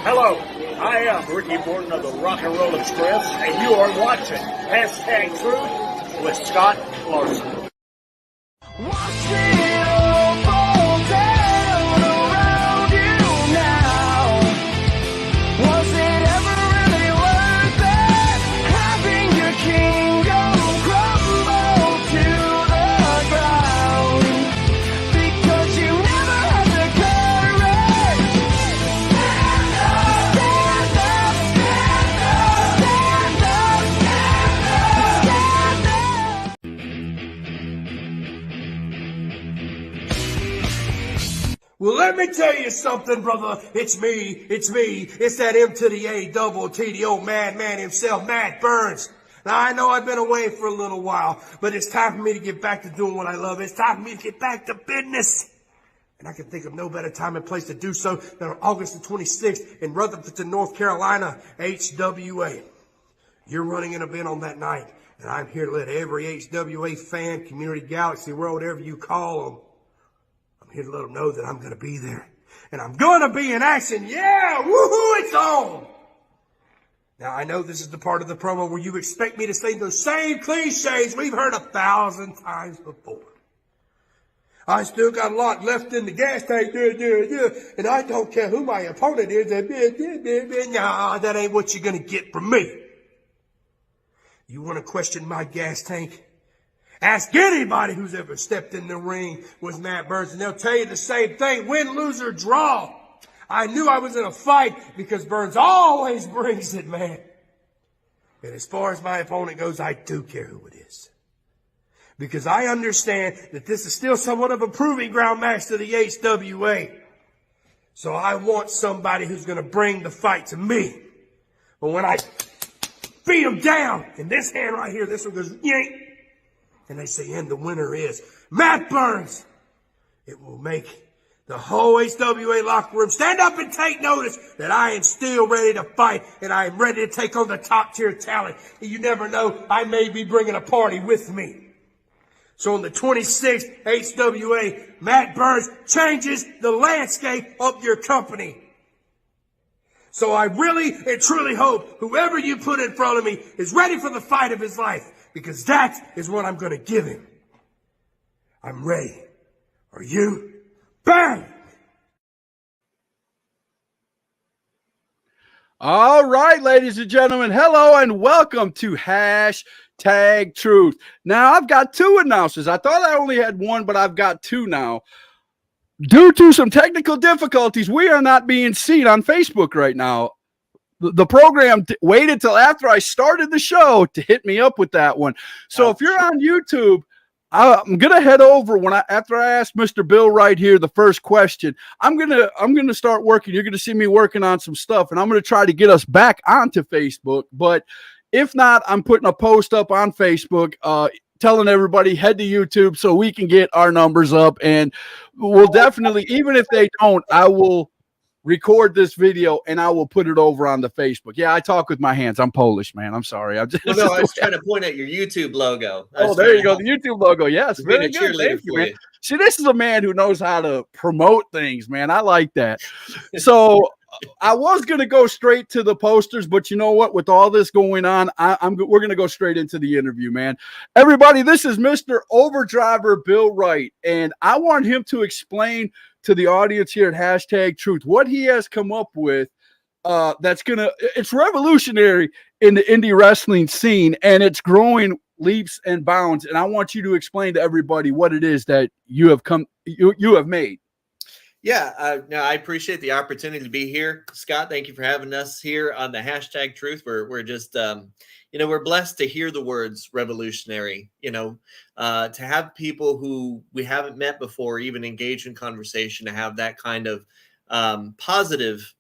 Hello, I am Ricky Morton of the Rock and Roll Express, and you are watching #Truth with Scott Larson. Watch it all fall down around you now. Was it ever really worth it? Having your kingdom crumble to the ground because you never had the courage. Stand up, stand up, stand up, stand up, stand up. Well, let me tell you something, brother. It's me. It's that M to the A double T, the old madman himself, Matt Burns. Now, I know I've been away for a little while, but it's time for me to get back to doing what I love. It's time for me to get back to business. And I can think of no better time and place to do so than on August the 26th in Rutherford, North Carolina, HWA. You're running an event on that night, and I'm here to let every HWA fan, community, galaxy, world, whatever you call them, I'm here to let them know that I'm going to be there. And I'm going to be in action. Yeah, woohoo, it's on. Now, I know this is the part of the promo where you expect me to say those same cliches we've heard 1,000 times before. I still got a lot left in the gas tank, and I don't care who my opponent is. Nah, that ain't what you're going to get from me. You want to question my gas tank? Ask anybody who's ever stepped in the ring with Matt Burns, and they'll tell you the same thing. Win, lose, or draw. I knew I was in a fight because Burns always brings it, man. And as far as my opponent goes, I do care who it is. Because I understand that this is still somewhat of a proving ground match to the HWA. So I want somebody who's going to bring the fight to me. But when I beat him down, in this hand right here, this one goes, yank. And they say, and the winner is Matt Burns. It will make the whole HWA locker room stand up and take notice that I am still ready to fight and I am ready to take on the top tier talent. And you never know, I may be bringing a party with me. So on the 26th HWA, Matt Burns changes the landscape of your company. So I really and truly hope whoever you put in front of me is ready for the fight of his life. Because that is what I'm going to give him. I'm ready. Are you? Bang! All right, ladies and gentlemen, hello and welcome to #Truth. Now, I've got two announcers. I thought I only had one, but I've got two now. Due to some technical difficulties, we are not being seen on Facebook right now. The program waited till after I started the show to hit me up with that one. So if you're on YouTube, I'm gonna head over after I ask Mr. Bill Wright here the first question. I'm gonna start working. You're gonna see me working on some stuff, and I'm gonna try to get us back onto Facebook. But if not, I'm putting a post up on Facebook, telling everybody head to YouTube so we can get our numbers up, and we'll definitely, even if they don't, I will record this video and I will put it over on the Facebook. Yeah, I talk with my hands. I'm Polish, man. I'm sorry. I was trying to point at your YouTube logo. Oh, there you go. The YouTube logo. Yes. Very good. Thank you, man. See, this is a man who knows how to promote things, man. I like that. So I was going to go straight to the posters, but you know what? With all this going on, we're going to go straight into the interview, man. Everybody, this is Mr. Overdriver Bill Wright, and I want him to explain to the audience here at #Truth what he has come up with it's revolutionary in the indie wrestling scene, and it's growing leaps and bounds. And I want you to explain to everybody what it is that you have made. Yeah, no, I appreciate the opportunity to be here, Scott. Thank you for having us here on the #Truth. We're just we're blessed to hear the words revolutionary. To have people who we haven't met before even engage in conversation, to have that kind of positive,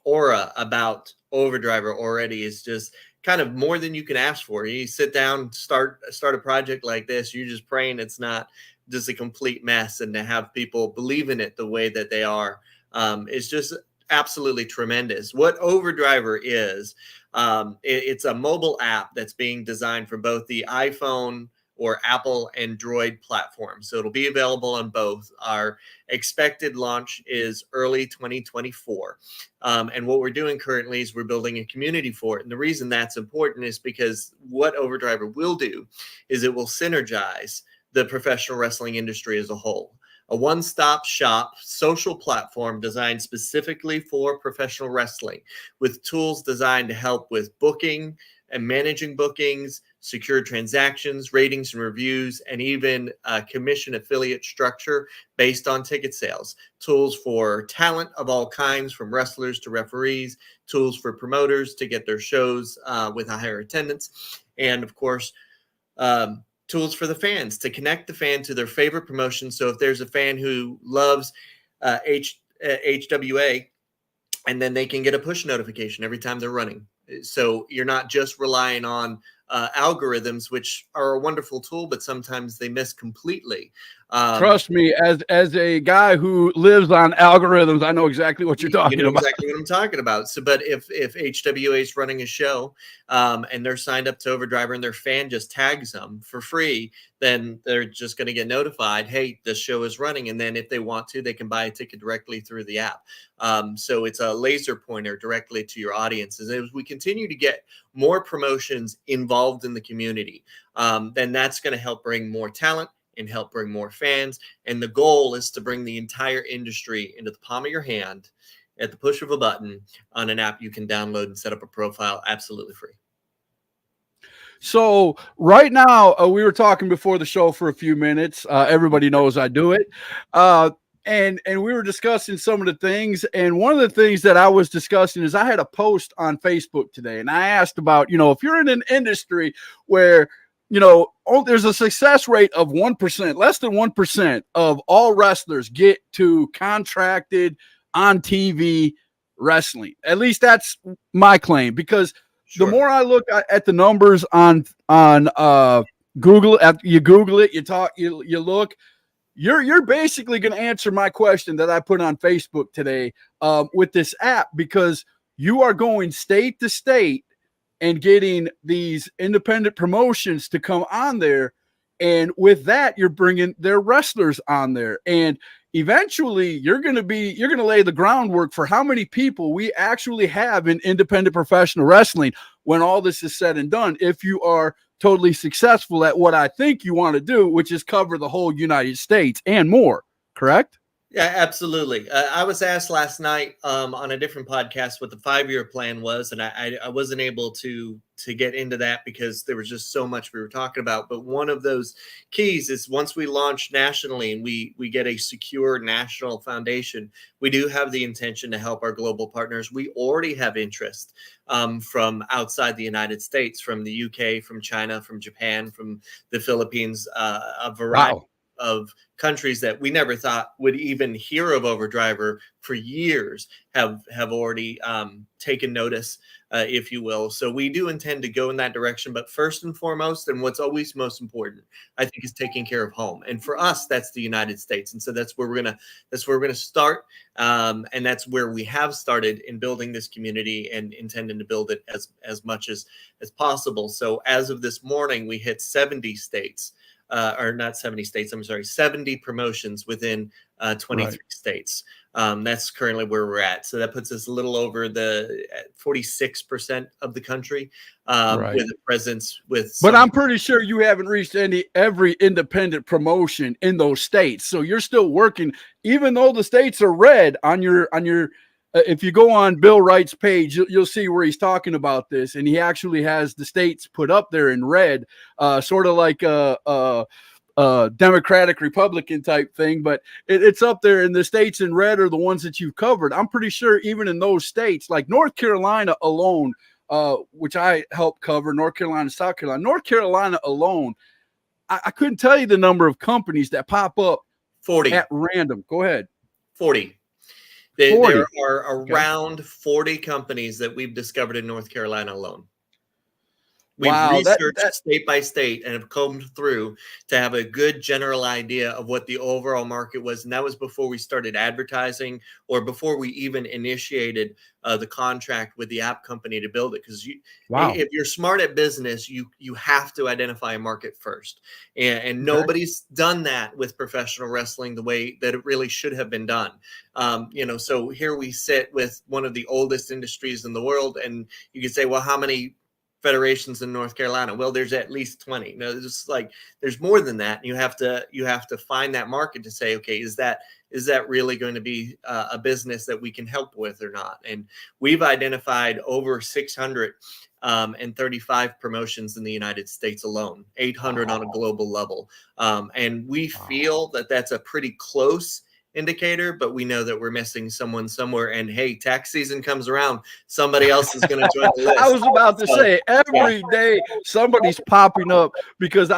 aura about Overdriver already is just kind of more than you can ask for. You sit down, start a project like this, you're just praying it's not just a complete mess, and to have people believe in it the way that they are is just absolutely tremendous. What Overdriver is, it's a mobile app that's being designed for both the iPhone or Apple Android platform. So it'll be available on both. Our expected launch is early 2024. And what we're doing currently is we're building a community for it. And the reason that's important is because what Overdriver will do is it will synergize the professional wrestling industry as a whole. A one-stop shop social platform designed specifically for professional wrestling, with tools designed to help with booking and managing bookings, secure transactions, ratings and reviews, and even commission affiliate structure based on ticket sales. Tools for talent of all kinds, from wrestlers to referees, tools for promoters to get their shows with a higher attendance, and of course, tools for the fans to connect the fan to their favorite promotion. So if there's a fan who loves HWA, and then they can get a push notification every time they're running. So you're not just relying on algorithms, which are a wonderful tool, but sometimes they miss completely. Trust me, as a guy who lives on algorithms, I know exactly what you're talking about. Exactly what I'm talking about. So, but if HWA is running a show and they're signed up to Overdriver and their fan just tags them for free, then they're just going to get notified, hey, the show is running. And then if they want to, they can buy a ticket directly through the app. So it's a laser pointer directly to your audiences. As we continue to get more promotions involved in the community, then that's going to help bring more talent and help bring more fans. And the goal is to bring the entire industry into the palm of your hand at the push of a button on an app you can download and set up a profile absolutely free. So right now, we were talking before the show for a few minutes. Everybody knows I do it. And we were discussing some of the things. And one of the things that I was discussing is I had a post on Facebook today, and I asked about, if you're in an industry where there's a success rate of 1%, less than 1% of all wrestlers get to contracted on TV wrestling. At least that's my claim, because the more I look at the numbers on Google, you Google it, you talk, you look, you're basically going to answer my question that I put on Facebook today with this app, because you are going state to state and getting these independent promotions to come on there. And with that, you're bringing their wrestlers on there. And eventually you're going to lay the groundwork for how many people we actually have in independent professional wrestling when all this is said and done, if you are totally successful at what I think you want to do, which is cover the whole United States and more. Correct? Yeah, absolutely. I was asked last night on a different podcast what the 5-year plan was, and I wasn't able to get into that because there was just so much we were talking about. But one of those keys is once we launch nationally and we get a secure national foundation, we do have the intention to help our global partners. We already have interest from outside the United States, from the UK, from China, from Japan, from the Philippines, a variety of countries that we never thought would even hear of Overdriver for years have already taken notice, if you will. So we do intend to go in that direction. But first and foremost, and what's always most important, I think, is taking care of home. And for us, that's the United States. And so that's where we're gonna start. And that's where we have started in building this community and intending to build it as much as possible. So as of this morning, we hit 70 states. Or not 70 states, I'm sorry, 70 promotions within 23 states. That's currently where we're at. So that puts us a little over the 46% of the country with a presence with. But I'm pretty sure you haven't reached every independent promotion in those states. So you're still working, even though the states are red on your if you go on Bill Wright's page, you'll see where he's talking about this, and he actually has the states put up there in red, sort of like a Democratic Republican type thing, but it's up there, and the states in red are the ones that you've covered. I'm pretty sure even in those states, like North Carolina alone, which I helped cover, North Carolina, South Carolina alone, I couldn't tell you the number of companies that pop up 40 at random. Go ahead. 40. There are around 40 companies that we've discovered in North Carolina alone. We've Wow, researched state by state and have combed through to have a good general idea of what the overall market was. And that was before we started advertising or before we even initiated the contract with the app company to build it. Because wow. if you're smart at business, you have to identify a market first. And Okay. nobody's done that with professional wrestling the way that it really should have been done. So here we sit with one of the oldest industries in the world. And you could say, well, how many federations in North Carolina? Well, there's at least 20. No, there's more than that. You have to find that market to say, okay, is that really going to be a business that we can help with or not? And we've identified over 635 promotions in the United States alone, 800 on a global level. And we feel that that's a pretty close indicator, but we know that we're missing someone somewhere. And hey, tax season comes around, somebody else is going to join the list. I was about to say every day somebody's popping up, because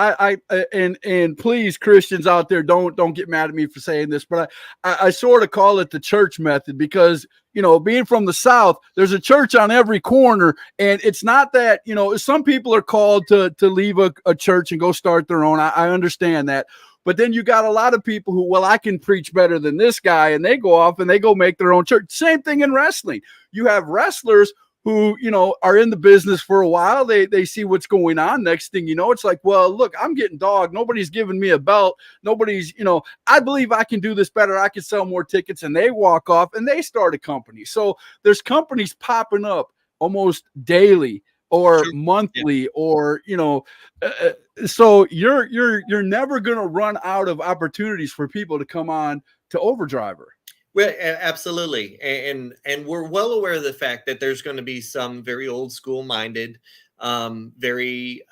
and please, Christians out there, don't get mad at me for saying this, but I sort of call it the church method, because being from the South, there's a church on every corner. And it's not that, some people are called to leave a church and go start their own. I understand that. But then you got a lot of people who, well, I can preach better than this guy, and they go off and they go make their own church. Same thing in wrestling. You have wrestlers who, are in the business for a while. They see what's going on. Next thing you know, it's like, well, look, I'm getting dogged. Nobody's giving me a belt. Nobody's, I believe I can do this better. I can sell more tickets. And they walk off and they start a company. So there's companies popping up almost daily or monthly, or so you're never going to run out of opportunities for people to come on to Overdriver. Well, absolutely, and we're well aware of the fact that there's going to be some very old school minded, I'm very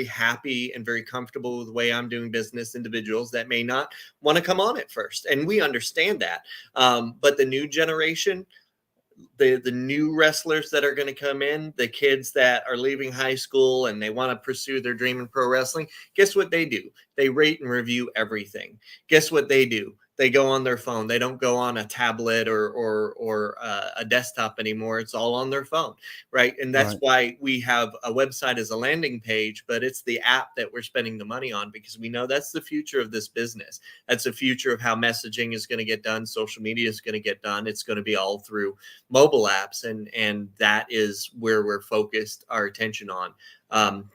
happy and very comfortable with the way I'm doing business individuals that may not want to come on at first, and we understand that. But the new generation, the new wrestlers that are going to come in, the kids that are leaving high school and they want to pursue their dream in pro wrestling, guess what they do? They rate and review everything. Guess what they do? They go on their phone. They don't go on a tablet or a desktop anymore. It's all on their phone, right? And that's why we have a website as a landing page, but it's the app that we're spending the money on, because we know that's the future of this business. That's the future of how messaging is going to get done. Social media is going to get done. It's going to be all through mobile apps, and that is where we're focused our attention on.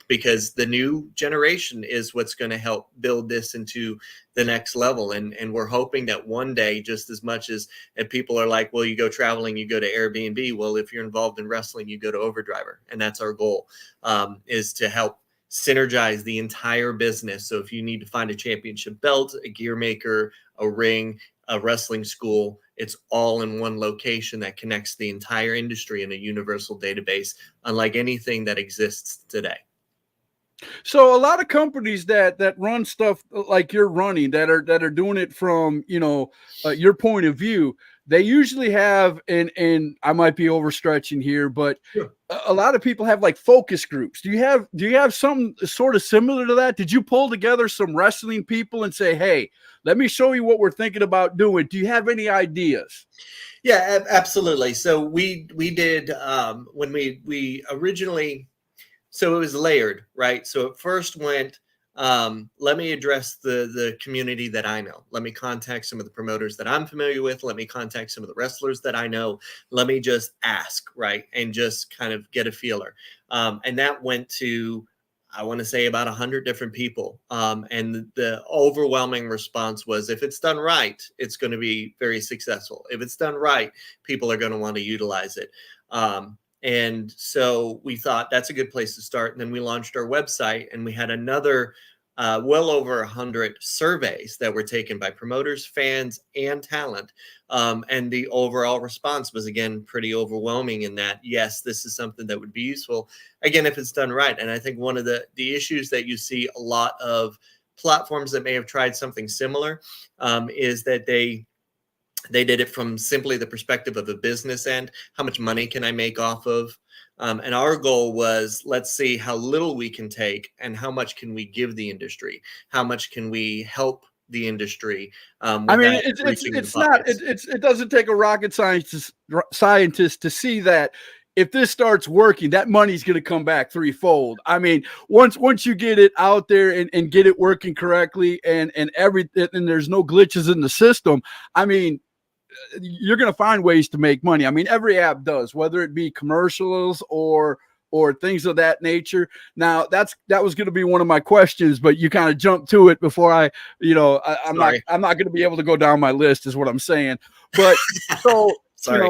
Because the new generation is what's going to help build this into the next level. And we're hoping that one day, just as much as and people are like, well, you go traveling, you go to Airbnb. Well, if you're involved in wrestling, you go to Overdriver. And that's our goal, is to help synergize the entire business. So if you need to find a championship belt, a gear maker, a ring, a wrestling school, it's all in one location that connects the entire industry in a universal database, unlike anything that exists today. So a lot of companies that run stuff like you're running, that are doing it from your point of view, they usually have, and I might be overstretching here, but a lot of people have like focus groups. Do you have something sort of similar to that? Did you pull together some wrestling people and say, hey, let me show you what we're thinking about doing? Do you have any ideas? Yeah, absolutely. So we did when we originally, so it was layered, right? So it first went, let me address the community that I know. Let me contact some of the promoters that I'm familiar with. Let me contact some of the wrestlers that I know. Let me just ask, right? And just kind of get a feeler. And that went to, I want to say, about 100 different people. And the overwhelming response was, if it's done right, it's going to be very successful. If it's done right, people are going to want to utilize it. And so we thought that's a good place to start. And then we launched our website, and we had another well over 100 surveys that were taken by promoters, fans, and talent. And the overall response was, again, pretty overwhelming in that, yes, this is something that would be useful, again, if it's done right. And I think one of the issues that you see a lot of platforms that may have tried something similar is that they did it from simply the perspective of a business end. How much money can I make off of? And our goal was, let's see how little we can take and how much can we give the industry? How much can we help the industry? I mean, it's not, it doesn't take a rocket scientist to see that if this starts working, that money's going to come back threefold. I mean, once you get it out there and get it working correctly and everything, and there's no glitches in the system, I mean, you're going to find ways to make money. I mean, every app does, whether it be commercials or things of that nature. Now that was going to be one of my questions, but you kind of jumped to it before I'm Sorry. not going to be able to go down my list is what I'm saying. But so, Sorry.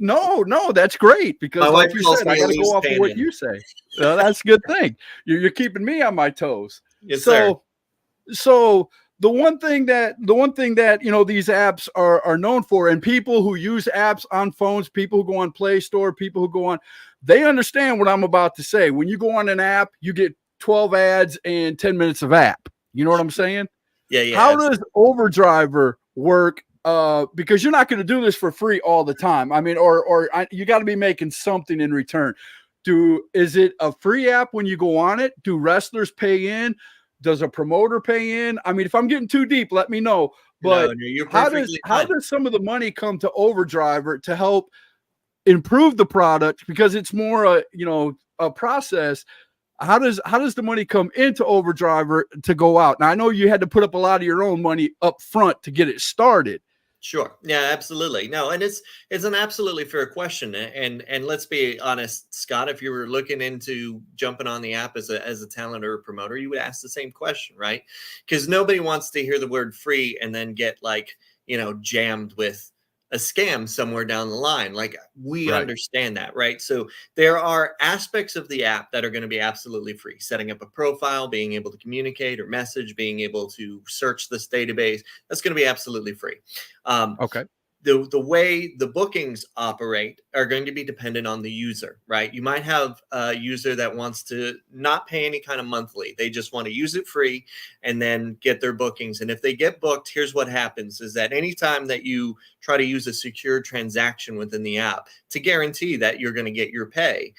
No, that's great because My like wife you calls said, me I a got to loose go off of what cannon. you say. That's a good thing. You're keeping me on my toes. Yes, sir. So the one thing that these apps are known for, and people who use apps on phones, people who go on Play Store, people who go on, they understand what I'm about to say. When you go on an app, you get 12 ads and 10 minutes of app. You know what I'm saying? Yeah. How does Overdriver work? Because you're not going to do this for free all the time. I mean, you got to be making something in return. Is it a free app when you go on it? Do wrestlers pay in? Does a promoter pay in? I mean, if I'm getting too deep, let me know. But No, you're how perfectly does fine. some of the money come to Overdriver to help improve the product, because it's more a process? How does the money come into Overdriver to go out? Now I know you had to put up a lot of your own money up front to get it started. Sure. Yeah, absolutely. No, and it's an absolutely fair question. And let's be honest, Scott, if you were looking into jumping on the app as a talent or a promoter, you would ask the same question, right? Because nobody wants to hear the word free and then get jammed with a scam somewhere down the line. Like, we Right. understand that, right? So there are aspects of the app that are going to be absolutely free. Setting up a profile, being able to communicate or message, being able to search this database, that's going to be absolutely free. Okay. The way the bookings operate are going to be dependent on the user, right? You might have a user that wants to not pay any kind of monthly. They just want to use it free and then get their bookings. And if they get booked, here's what happens is that anytime that you try to use a secure transaction within the app to guarantee that you're going to get your pay,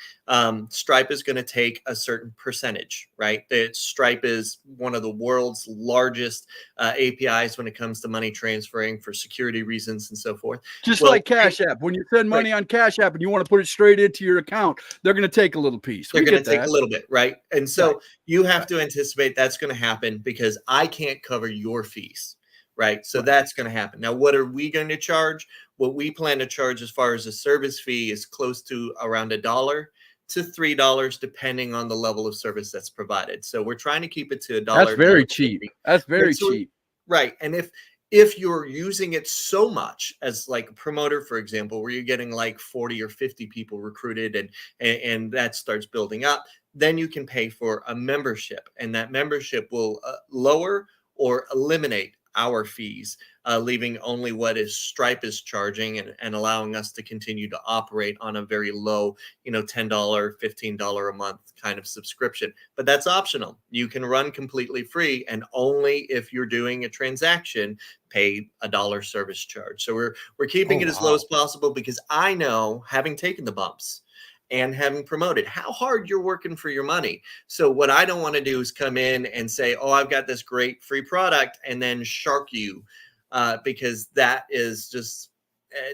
Stripe is going to take a certain percentage, right? Stripe is one of the world's largest APIs when it comes to money transferring for security reasons and so forth. Just Well, like Cash App. When you send money on Cash App and you want to put it straight into your account, they're going to take a little piece. they're We going get to take that. a little bit, right? And so Right. you have to anticipate that's going to happen because I can't cover your fees, right? So Right. that's going to happen. Now, what are we going to charge? What we plan to charge as far as a service fee is close to around $1 to $3, depending on the level of service that's provided. So we're trying to keep it to $1. That's very cheap. That's very cheap. Right. And if you're using it so much as like a promoter, for example, where you're getting like 40 or 50 people recruited and that starts building up, then you can pay for a membership, and that membership will lower or eliminate our fees, leaving only what is Stripe is charging and allowing us to continue to operate on a very low, $10, $15 a month kind of subscription. But that's optional. You can run completely free, and only if you're doing a transaction, pay $1 service charge. So we're keeping it as low as possible because I know, having taken the bumps and having promoted, how hard you're working for your money. So what I don't want to do is come in and say, oh, I've got this great free product, and then shark you, because that is just,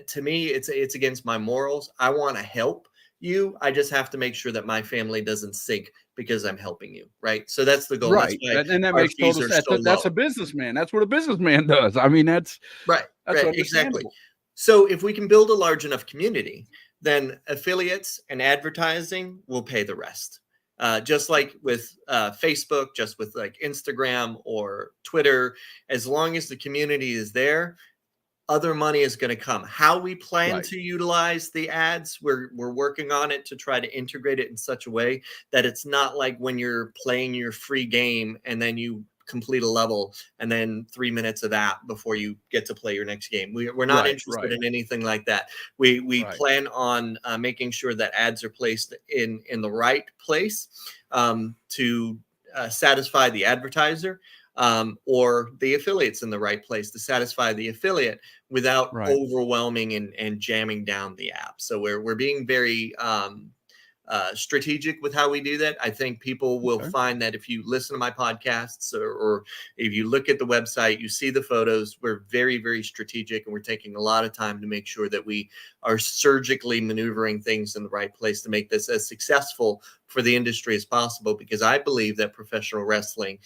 to me, it's against my morals. I want to help you. I just have to make sure that my family doesn't sink because I'm helping you, right? So that's the goal. Right. That's why And that our makes fees total are sense. so That's low. a businessman. That's what a businessman does. I mean, that's Right, exactly. understandable. So if we can build a large enough community, then affiliates and advertising will pay the rest. Just like with Facebook, just with like Instagram or Twitter, as long as the community is there, other money is going to come. How we plan Right. to utilize the ads, we're working on it to try to integrate it in such a way that it's not like when you're playing your free game and then you complete a level and then 3 minutes of that before you get to play your next game. We're not interested in anything like that. We Right. plan on making sure that ads are placed in the right place to satisfy the advertiser, or the affiliates in the right place to satisfy the affiliate without Right. overwhelming and jamming down the app. So we're being very strategic with how we do that. I think people will Okay. find that if you listen to my podcasts or if you look at the website, you see the photos, we're very, very strategic, and we're taking a lot of time to make sure that we are surgically maneuvering things in the right place to make this as successful for the industry as possible, because I believe that professional wrestling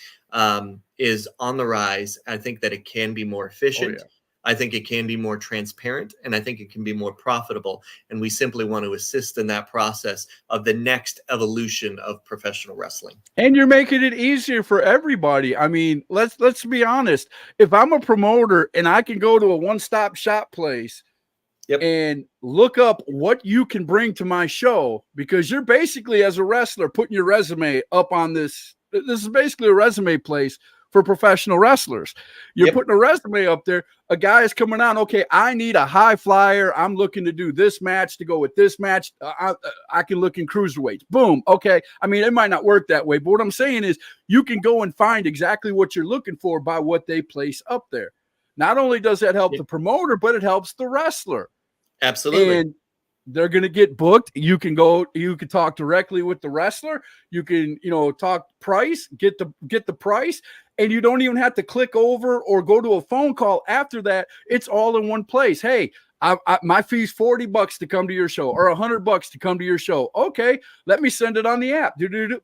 is on the rise. I think that it can be more efficient. yeah. I think it can be more transparent, and I think it can be more profitable. And we simply want to assist in that process of the next evolution of professional wrestling. And you're making it easier for everybody. I mean, let's be honest. If I'm a promoter and I can go to a one-stop shop place Yep. and look up what you can bring to my show, because you're basically, as a wrestler, putting your resume up on this. This is basically a resume place for professional wrestlers. You're Yep. putting a resume up there. A guy is coming on. Okay, I need a high flyer. I'm looking to do this match to go with this match. I can look in cruiserweights. Boom. Okay. I mean, it might not work that way, but what I'm saying is you can go and find exactly what you're looking for by what they place up there. Not only does that help Yep. the promoter, but it helps the wrestler. Absolutely. And they're going to get booked. You can talk directly with the wrestler. You can, talk price, get the price, and you don't even have to click over or go to a phone call after that. It's all in one place. Hey, my fee's $40 to come to your show, or $100 to come to your show. Okay, let me send it on the app.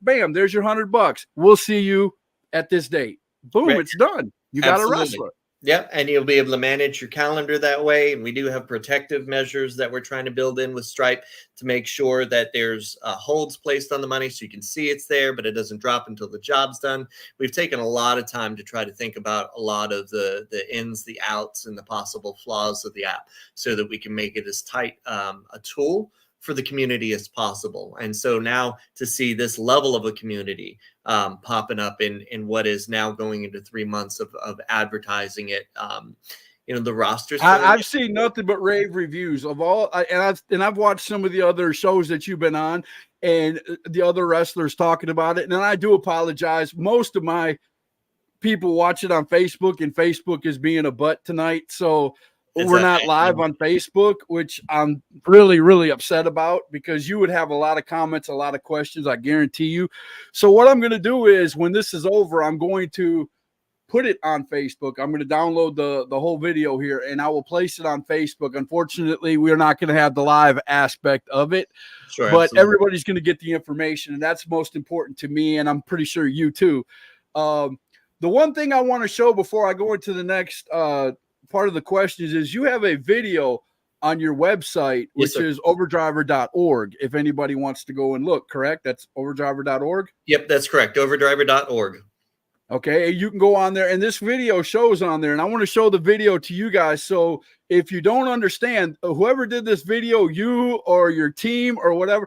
Bam, there's your $100. We'll see you at this date. Boom, Right. It's done. You got Absolutely. a wrestler. Yeah, and you'll be able to manage your calendar that way. And we do have protective measures that we're trying to build in with Stripe to make sure that there's holds placed on the money so you can see it's there, but it doesn't drop until the job's done. We've taken a lot of time to try to think about a lot of the ins, the outs, and the possible flaws of the app so that we can make it as tight a tool for the community as possible. And so now to see this level of a community popping up in what is now going into 3 months of advertising it, the rosters. I've seen nothing but rave reviews of all, and I've watched some of the other shows that you've been on, and the other wrestlers talking about it. And I do apologize. Most of my people watch it on Facebook, and Facebook is being a butt tonight, so we're not live on Facebook, which I'm really, really upset about, because you would have a lot of comments, a lot of questions, I guarantee you. So what I'm going to do is, when this is over, I'm going to put it on Facebook. I'm going to download the whole video here, and I will place it on Facebook. Unfortunately, we're not going to have the live aspect of it, Sure, but absolutely. everybody's going to get the information, and that's most important to me, and I'm pretty sure you too. The one thing I want to show before I go into the next part of the questions is you have a video on your website, which is overdriver.org. If anybody wants to go and look, correct? That's overdriver.org. Yep, that's correct. Overdriver.org. Okay, you can go on there, and this video shows on there, and I want to show the video to you guys. So if you don't understand, whoever did this video, you or your team or whatever,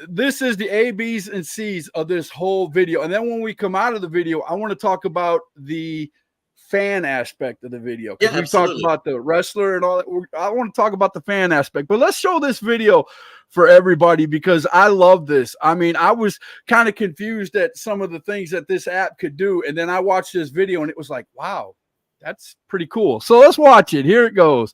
this is the A, B's, and C's of this whole video. And then when we come out of the video, I want to talk about the fan aspect of the video. Yeah, we talked about the wrestler and all that. I want to talk about the fan aspect, but let's show this video for everybody, because I love this. I mean, I was kind of confused at some of the things that this app could do, and then I watched this video and it was like, wow, that's pretty cool. So let's watch it. Here it goes.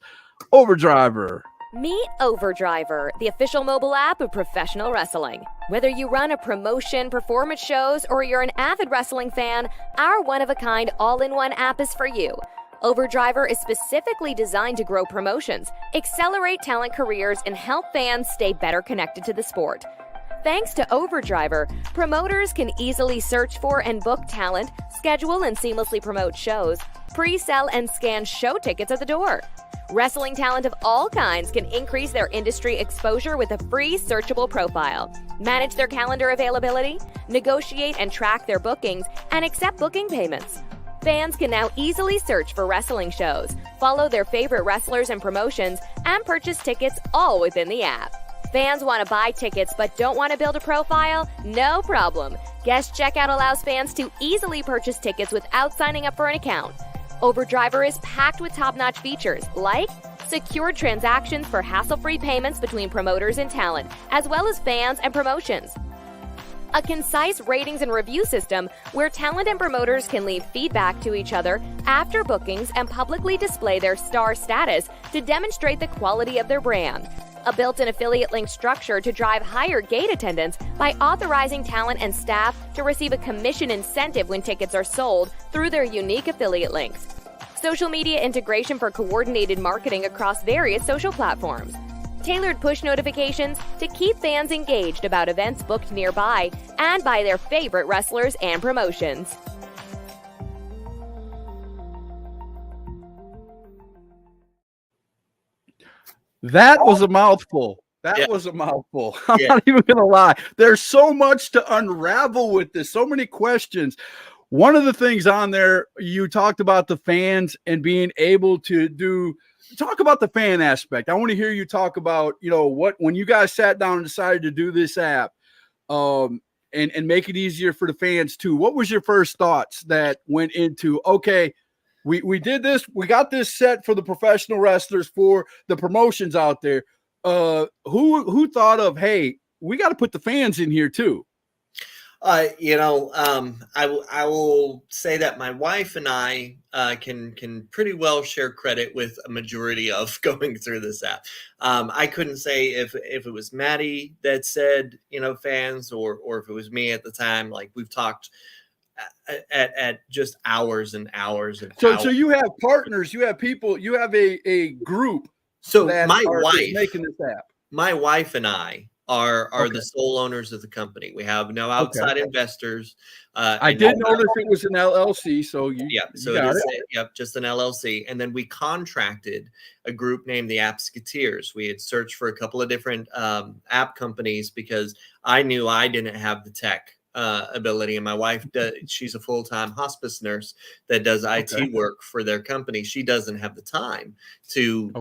Overdriver. Meet Overdriver, the official mobile app of professional wrestling. Whether you run a promotion, performance shows, or you're an avid wrestling fan, our one-of-a-kind all-in-one app is for you. Overdriver is specifically designed to grow promotions, accelerate talent careers, and help fans stay better connected to the sport. Thanks to Overdriver, promoters can easily search for and book talent, schedule and seamlessly promote shows, pre-sell and scan show tickets at the door. Wrestling talent of all kinds can increase their industry exposure with a free searchable profile, manage their calendar availability, negotiate and track their bookings, and accept booking payments. Fans can now easily search for wrestling shows, follow their favorite wrestlers and promotions, and purchase tickets all within the app. Fans want to buy tickets but don't want to build a profile? No problem. Guest checkout allows fans to easily purchase tickets without signing up for an account. Overdriver is packed with top-notch features like secured transactions for hassle-free payments between promoters and talent, as well as fans and promotions. A concise ratings and review system where talent and promoters can leave feedback to each other after bookings and publicly display their star status to demonstrate the quality of their brand. a built-in affiliate link structure to drive higher gate attendance by authorizing talent and staff to receive a commission incentive when tickets are sold through their unique affiliate links, social media integration for coordinated marketing across various social platforms, tailored push notifications to keep fans engaged about events booked nearby and by their favorite wrestlers and promotions. That was a mouthful. That Yeah. was a mouthful. I'm Yeah. not even going to lie. There's so much to unravel with this, so many questions. One of the things on there, you talked about the fans and being able to talk about the fan aspect. I want to hear you talk about, when you guys sat down and decided to do this app, and make it easier for the fans too. What was your first thoughts that went into, okay, we did this, we got this set for the professional wrestlers, for the promotions out there. Who thought of, hey, we got to put the fans in here too? I will say that my wife and I can pretty well share credit with a majority of going through this app. I couldn't say if it was Maddie that said, fans, or if it was me at the time. Like, we've talked at just hours and hours and hours. So you have partners, you have people, you have a group. So that my are wife making this app. My wife and I are Okay. the sole owners of the company. We have no outside investors. I and did no- notice it was an LLC, so you So got it is, it. yep, just an LLC. And then we contracted a group named the Appsketeers. We had searched for a couple of different app companies because I knew I didn't have the tech ability, and my wife does. She's a full-time hospice nurse that does IT work for their company. She doesn't have the time to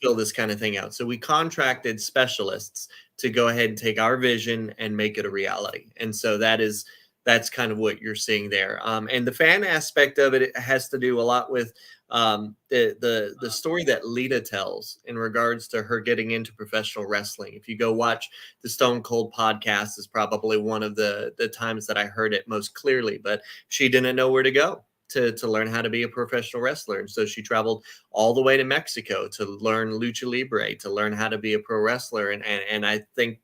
fill this kind of thing out. So we contracted specialists to go ahead and take our vision and make it a reality. And so that's kind of what you're seeing there. And the fan aspect of it has to do a lot with the story that Lita tells in regards to her getting into professional wrestling. If you go watch the Stone Cold podcast, is probably one of the times that I heard it most clearly. But she didn't know where to go to learn how to be a professional wrestler. And so she traveled all the way to Mexico to learn lucha libre, to learn how to be a pro wrestler. And I think,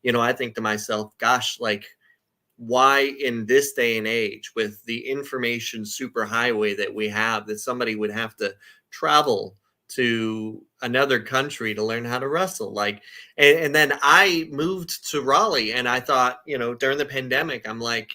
I think to myself, gosh, like, why in this day and age, with the information superhighway that we have, that somebody would have to travel to another country to learn how to wrestle? Like, and then I moved to Raleigh, and I thought, during the pandemic, I'm like,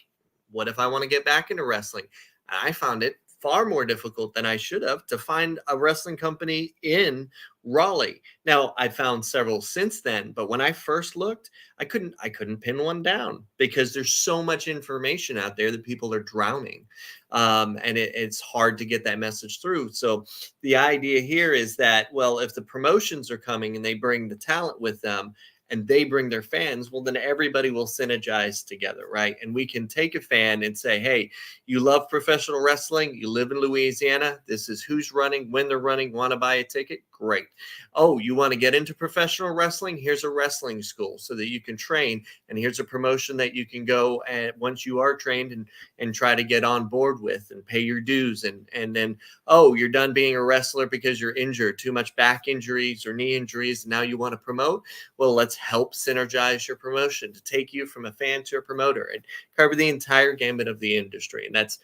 what if I want to get back into wrestling? And I found it far more difficult than I should have to find a wrestling company in Raleigh. Now, I found several since then, but when I first looked, I couldn't pin one down because there's so much information out there that people are drowning. And it's hard to get that message through. So the idea here is that, well, if the promotions are coming and they bring the talent with them, and they bring their fans, well, then everybody will synergize together, right? And we can take a fan and say, hey, you love professional wrestling, you live in Louisiana, this is who's running, when they're running, want to buy a ticket? Great. Oh, you want to get into professional wrestling? Here's a wrestling school so that you can train, and here's a promotion that you can go and once you are trained and try to get on board with and pay your dues. And then, oh, you're done being a wrestler because you're injured, too much back injuries or knee injuries, and now you want to promote? Well, let's help synergize your promotion to take you from a fan to a promoter and cover the entire gambit of the industry. And that's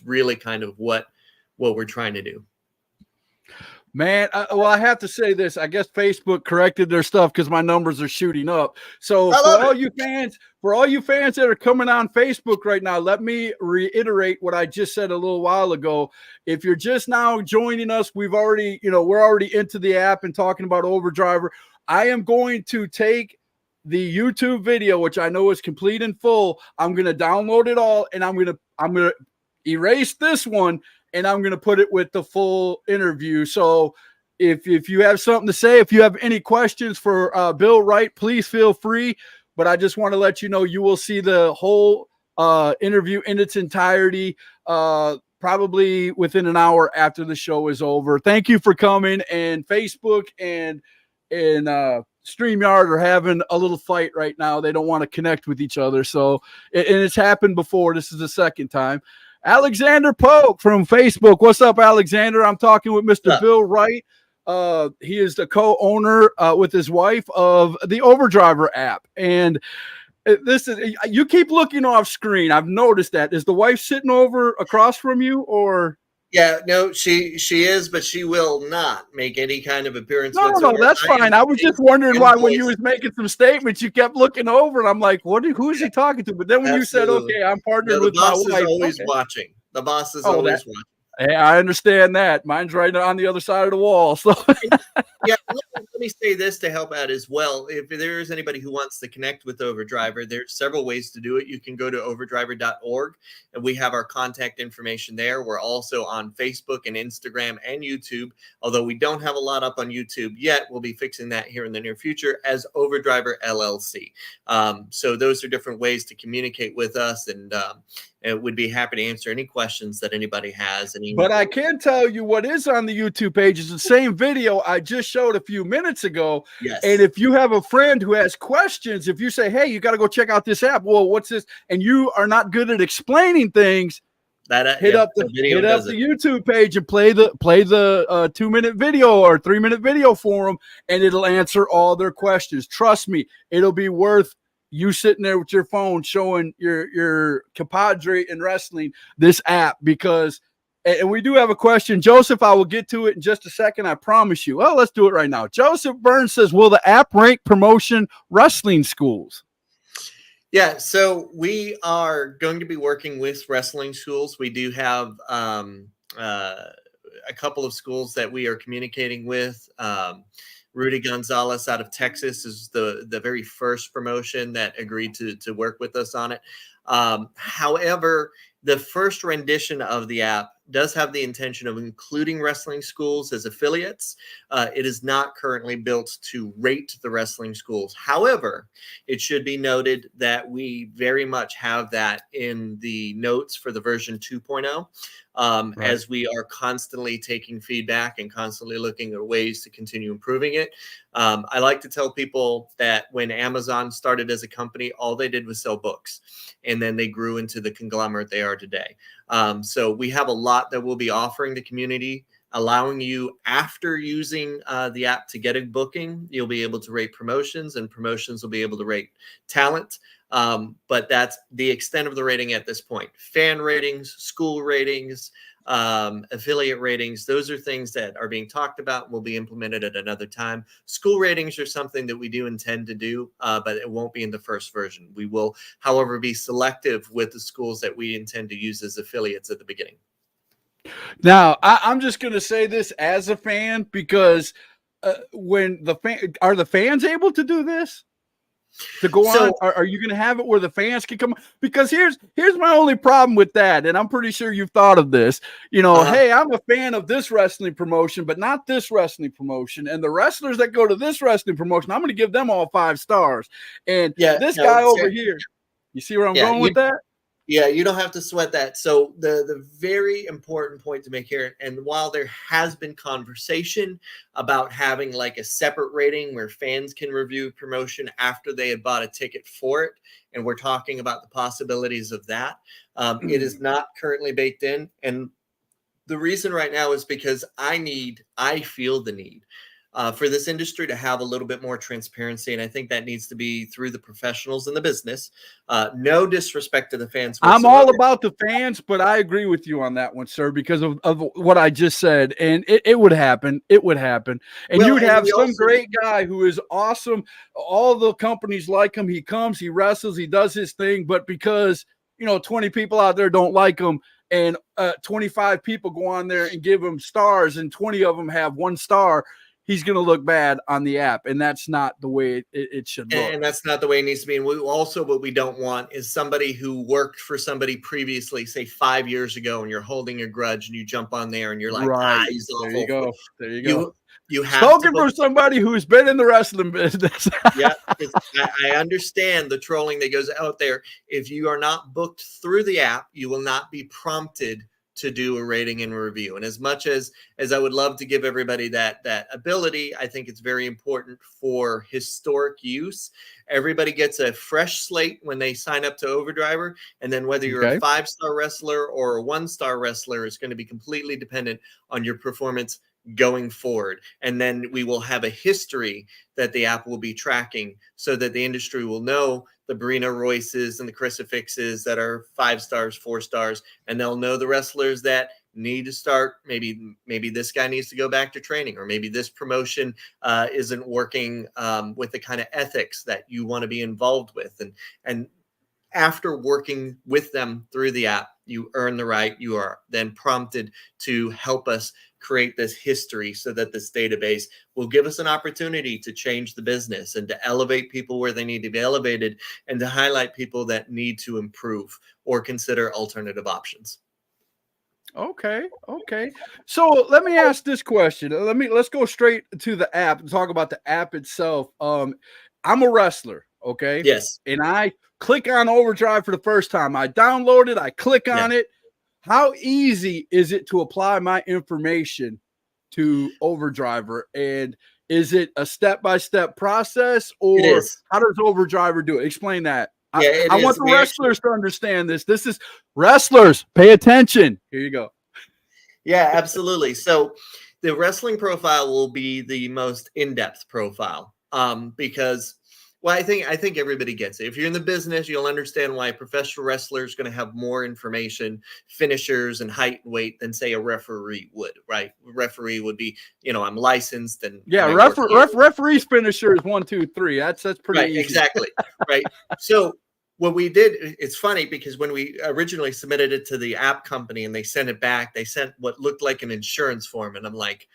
really kind of what we're trying to do. Man, I have to say this. I guess Facebook corrected their stuff because my numbers are shooting up. So for all you fans that are coming on Facebook right now, let me reiterate what I just said a little while ago. If you're just now joining us, we're already into the app and talking about Overdriver. I am going to take the YouTube video, which I know is complete and full. I'm going to download it all, and I'm going to erase this one, and I'm going to put it with the full interview. So if you have something to say, if you have any questions for Bill Wright, please feel free. But I just want to let you know, you will see the whole interview in its entirety probably within an hour after the show is over. Thank you for coming. And Facebook and StreamYard are having a little fight right now. They don't want to connect with each other. So, and it's happened before. This is the second time. Alexander Polk from Facebook. What's up, Alexander? I'm talking with Mr. Bill Wright. He is the co-owner with his wife of the Overdriver app. And this is, you keep looking off screen. I've noticed that. Is the wife sitting over across from you, or? Yeah, no, she is, but she will not make any kind of appearance No, whatsoever. that's fine. I was just wondering why when you was making some statements, you kept looking over, and I'm like, who is he talking to? But then when you said, Absolutely. okay, I'm partnered No, with the my boss is wife. always Okay. watching. The boss is Oh, always watching. Hey, I understand that. Mine's right on the other side of the wall. So Yeah, let me say this to help out as well. If there is anybody who wants to connect with Overdriver, there's several ways to do it. You can go to overdriver.org, and we have our contact information there. We're also on Facebook and Instagram and YouTube, although we don't have a lot up on YouTube yet. We'll be fixing that here in the near future as Overdriver LLC. So those are different ways to communicate with us, and would be happy to answer any questions that anybody has. But I can tell you what is on the YouTube page is the same video I just showed a few minutes ago. Yes. And if you have a friend who has questions, if you say, hey, you got to go check out this app. Well, what's this? And you are not good at explaining things. Hit up the YouTube page and play the 2-minute video or 3-minute video for them, and it'll answer all their questions. Trust me, it'll be worth you sitting there with your phone showing your compadre in wrestling this app, because, and we do have a question. Joseph, I will get to it in just a second. I promise you. Well, let's do it right now. Joseph Burns says, will the app rank promotion wrestling schools? Yeah, so we are going to be working with wrestling schools. We do have a couple of schools that we are communicating with. Rudy Gonzalez out of Texas is the very first promotion that agreed to work with us on it. However, the first rendition of the app does have the intention of including wrestling schools as affiliates. It is not currently built to rate the wrestling schools. However, it should be noted that we very much have that in the notes for the version 2.0. Right. As we are constantly taking feedback and constantly looking at ways to continue improving it. I like to tell people that when Amazon started as a company, all they did was sell books, and then they grew into the conglomerate they are today. So we have a lot that we'll be offering the community, allowing you, after using the app to get a booking, you'll be able to rate promotions, and promotions will be able to rate talent. But that's the extent of the rating at this point. Fan ratings, school ratings, affiliate ratings, those are things that are being talked about and will be implemented at another time. School ratings are something that we do intend to do, but it won't be in the first version. We will, however, be selective with the schools that we intend to use as affiliates at the beginning. Now, I'm just going to say this as a fan, because when are the fans able to do this? To go on, are you going to have it where the fans can come? Because here's my only problem with that, and I'm pretty sure you've thought of this. You know, hey, I'm a fan of this wrestling promotion, but not this wrestling promotion. And the wrestlers that go to this wrestling promotion, I'm going to give them all 5 stars. And this guy over here, you see where I'm going with that? Yeah, you don't have to sweat that. So the very important point to make here, and while there has been conversation about having like a separate rating where fans can review promotion after they had bought a ticket for it, and we're talking about the possibilities of that, it is not currently baked in. And the reason right now is because I feel the need for this industry to have a little bit more transparency. And I think that needs to be through the professionals in the business. No disrespect to the fans whatsoever. I'm all about the fans, but I agree with you on that one, sir, because of what I just said. And it would happen. It would happen. And you would have some great guy who is awesome. All the companies like him. He comes, he wrestles, he does his thing. But because, 20 people out there don't like him, and 25 people go on there and give him stars, and 20 of them have 1 star, he's going to look bad on the app, and that's not the way it should look. And that's not the way it needs to be. And what we don't want is somebody who worked for somebody previously, say 5 years ago, and you're holding a grudge, and you jump on there and you're like, right. He's awful. There you go. There you go. You have spoken for somebody who's been in the wrestling business. Yeah, I understand the trolling that goes out there. If you are not booked through the app, you will not be prompted to do a rating and review. And as much as I would love to give everybody that ability, I think it's very important for historic use. Everybody gets a fresh slate when they sign up to Overdriver. And then whether you're a 5-star wrestler or a 1-star wrestler is going to be completely dependent on your performance going forward. And then we will have a history that the app will be tracking so that the industry will know the Barina Royces and the crucifixes that are 5 stars, 4 stars, and they'll know the wrestlers that need to start. Maybe this guy needs to go back to training, or maybe this promotion isn't working with the kind of ethics that you want to be involved with. And after working with them through the app, you earn the right. You are then prompted to help us create this history so that this database will give us an opportunity to change the business and to elevate people where they need to be elevated, and to highlight people that need to improve or consider alternative options. Okay. So let me ask this question. Let's go straight to the app and talk about the app itself. I'm a wrestler, okay? Yes. And I click on Overdrive for the first time. I download it, I click on it. How easy is it to apply my information to Overdriver? And is it a step-by-step process, or how does Overdriver do it? Explain that. Yeah, I want the wrestlers to understand this. This is wrestlers. Pay attention. Here you go. Yeah, absolutely. So the wrestling profile will be the most in-depth profile because, well, I think everybody gets it. If you're in the business, you'll understand why a professional wrestler is going to have more information, finishers and height and weight than, say, a referee would, right? A referee would be, I'm licensed and referee's finisher is 1, 2, 3. That's pretty easy. Exactly. Right. So what we did, it's funny because when we originally submitted it to the app company and they sent it back, they sent what looked like an insurance form. And I'm like,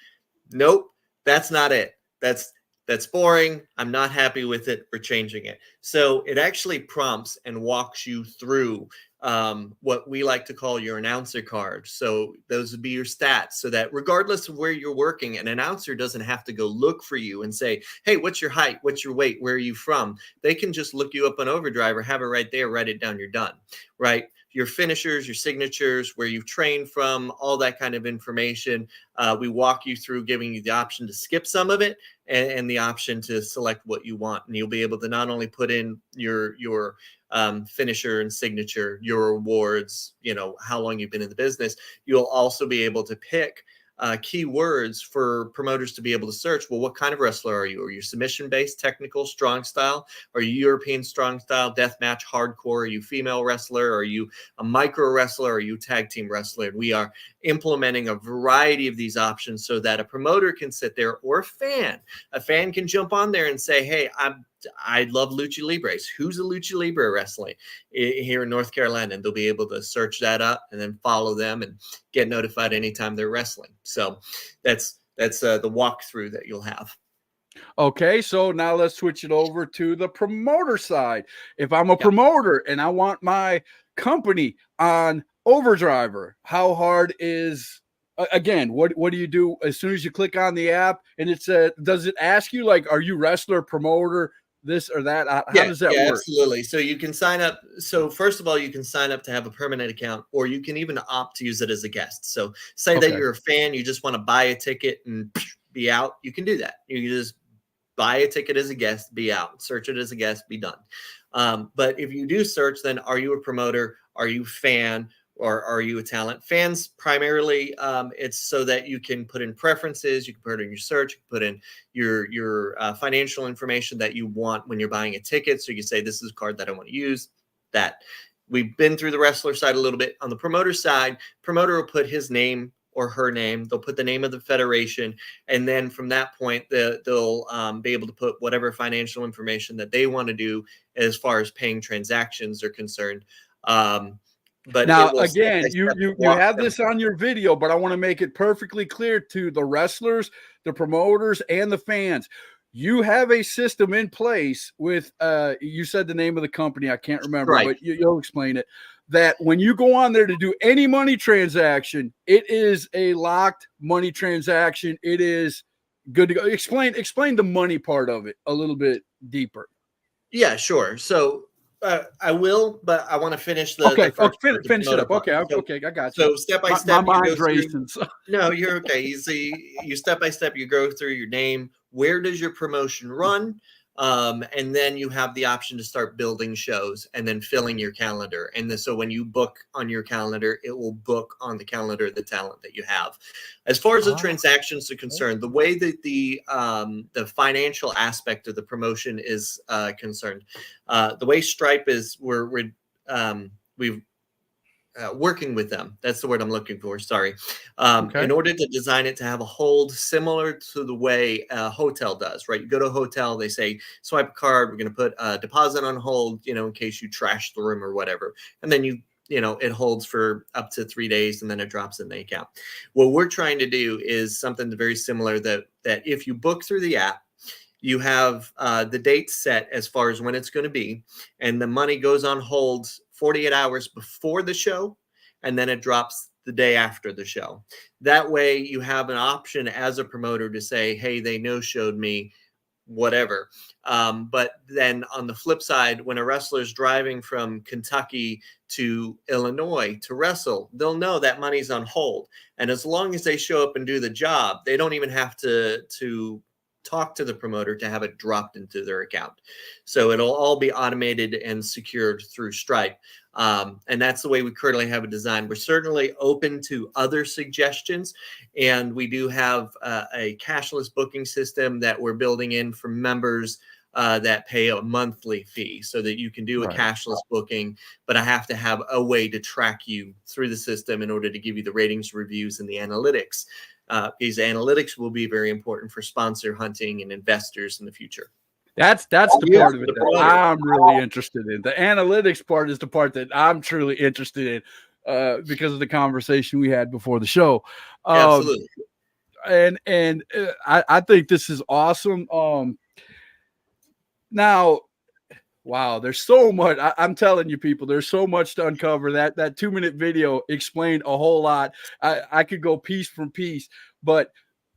nope, that's not it. That's boring. I'm not happy with it. We're changing it. So it actually prompts and walks you through what we like to call your announcer card. So those would be your stats, so that regardless of where you're working, an announcer doesn't have to go look for you and say, hey, what's your height? What's your weight? Where are you from? They can just look you up on Overdriver, have it right there, write it down, you're done, right? Your finishers, your signatures, where you've trained from, all that kind of information. We walk you through, giving you the option to skip some of it and the option to select what you want. And you'll be able to not only put in your finisher and signature, your awards, how long you've been in the business. You'll also be able to pick keywords for promoters to be able to search. Well, what kind of wrestler are you? Are you submission-based, technical, strong style? Are you European strong style, deathmatch, hardcore? Are you female wrestler? Are you a micro wrestler? Are you tag team wrestler? And we are implementing a variety of these options so that a promoter can sit there, or a fan can jump on there and say, hey, I love Lucha Libres. Who's a Lucha Libre wrestling here in North Carolina? And they'll be able to search that up and then follow them and get notified anytime they're wrestling. So that's the walkthrough that you'll have. Okay, so now let's switch it over to the promoter side. If I'm a promoter and I want my company on Overdriver, how hard is, again, what do you do as soon as you click on the app and it says, does it ask you, like, are you wrestler, promoter, this or that? How does that work? Absolutely. So you can sign up. So first of all, you can sign up to have a permanent account, or you can even opt to use it as a guest. So say that you're a fan, you just want to buy a ticket and be out. You can do that. You can just buy a ticket as a guest, be out, search it as a guest, be done. But if you do search, then are you a promoter? Are you a fan? Or are you a talent? Fans primarily, it's so that you can put in preferences, you can put in your search, you can put in your financial information that you want when you're buying a ticket. So you can say, this is a card that I want to use. That we've been through the wrestler side a little bit. On the promoter side, promoter will put his name or her name. They'll put the name of the federation. And then from that point, they'll be able to put whatever financial information that they want to do as far as paying transactions are concerned. But now, again, you have this on your video, but I want to make it perfectly clear to the wrestlers, the promoters, and the fans. You have a system in place with, you said the name of the company, I can't remember, but you'll explain it, that when you go on there to do any money transaction, it is a locked money transaction. It is good to go. Explain the money part of it a little bit deeper. Yeah, sure. So I will, but I want to finish the finish it up. Okay, I got you. So step by step, my mind's racing. No, you're okay. You step by step, you go through your name. Where does your promotion run? And then you have the option to start building shows and then filling your calendar. And then, so when you book on your calendar, it will book on the calendar the talent that you have. As far as the transactions are concerned, the way that the financial aspect of the promotion is concerned, the way Stripe is, we've working with them. That's the word I'm looking for. Sorry. In order to design it to have a hold similar to the way a hotel does, right? You go to a hotel, they say, swipe a card. We're going to put a deposit on hold, in case you trash the room or whatever. And then it holds for up to 3 days and then it drops in the account. What we're trying to do is something very similar that if you book through the app, you have the date set as far as when it's going to be, and the money goes on hold 48 hours before the show, and then it drops the day after the show. That way you have an option as a promoter to say, hey, they no-showed me, whatever. But then on the flip side, when a wrestler's driving from Kentucky to Illinois to wrestle, they'll know that money's on hold. And as long as they show up and do the job, they don't even have to talk to the promoter to have it dropped into their account. So it'll all be automated and secured through Stripe. And that's the way we currently have it designed. We're certainly open to other suggestions. And we do have a cashless booking system that we're building in for members that pay a monthly fee so that you can do a cashless booking, but I have to have a way to track you through the system in order to give you the ratings, reviews, and the analytics. These analytics will be very important for sponsor hunting and investors in the future. That's the part of it that I'm really interested in. The analytics part is the part that I'm truly interested in because of the conversation we had before the show. Absolutely. And I think this is awesome. Now, wow, there's so much. I'm telling you, people, there's so much to uncover. That 2-minute video explained a whole lot. I could go piece from piece, but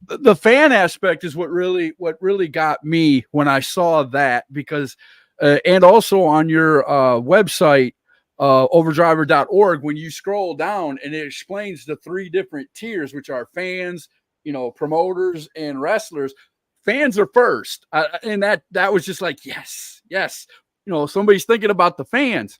the fan aspect is what really got me when I saw that, because and also on your website, overdriver.org, when you scroll down and it explains the 3 different tiers, which are fans, promoters, and wrestlers. Fans are first, and that was just like yes. Somebody's thinking about the fans.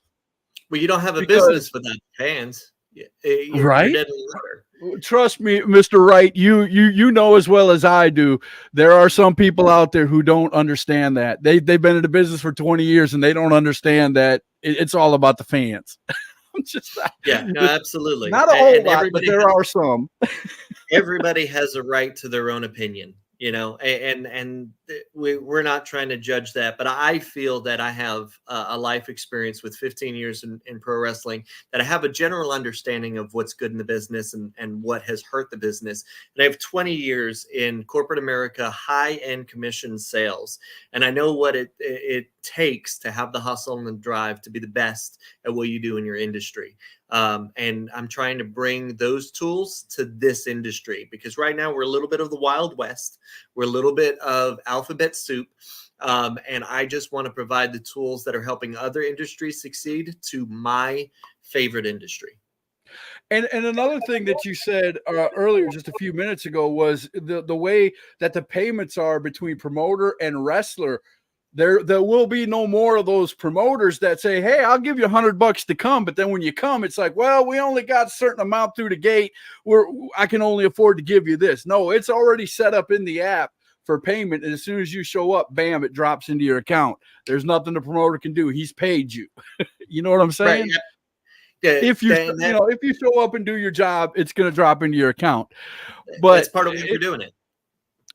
Well, you don't have a business without fans, right? You're dead in the water. Trust me, Mr. Wright, you know as well as I do, there are some people out there who don't understand that. They've been in the business for 20 years and they don't understand that it's all about the fans. Absolutely. Not a whole lot, but there are some. Everybody has a right to their own opinion, and we're not trying to judge that, but I feel that I have a life experience with 15 years in pro wrestling, that I have a general understanding of what's good in the business and what has hurt the business. And I have 20 years in corporate America, high-end commission sales. And I know what it takes to have the hustle and the drive to be the best at what you do in your industry. And I'm trying to bring those tools to this industry, because right now we're a little bit of the Wild West. We're a little bit of alphabet soup. And I just want to provide the tools that are helping other industries succeed to my favorite industry. And another thing that you said earlier, just a few minutes ago, was the way that the payments are between promoter and wrestler. There will be no more of those promoters that say, hey, I'll give you $100 to come. But then when you come, it's like, well, we only got a certain amount through the gate where I can only afford to give you this. No, it's already set up in the app for payment. And as soon as you show up, bam, it drops into your account. There's nothing the promoter can do. He's paid you. You know what I'm saying? Right. Yeah, if you show up and do your job, it's going to drop into your account. But that's part of what you're doing it.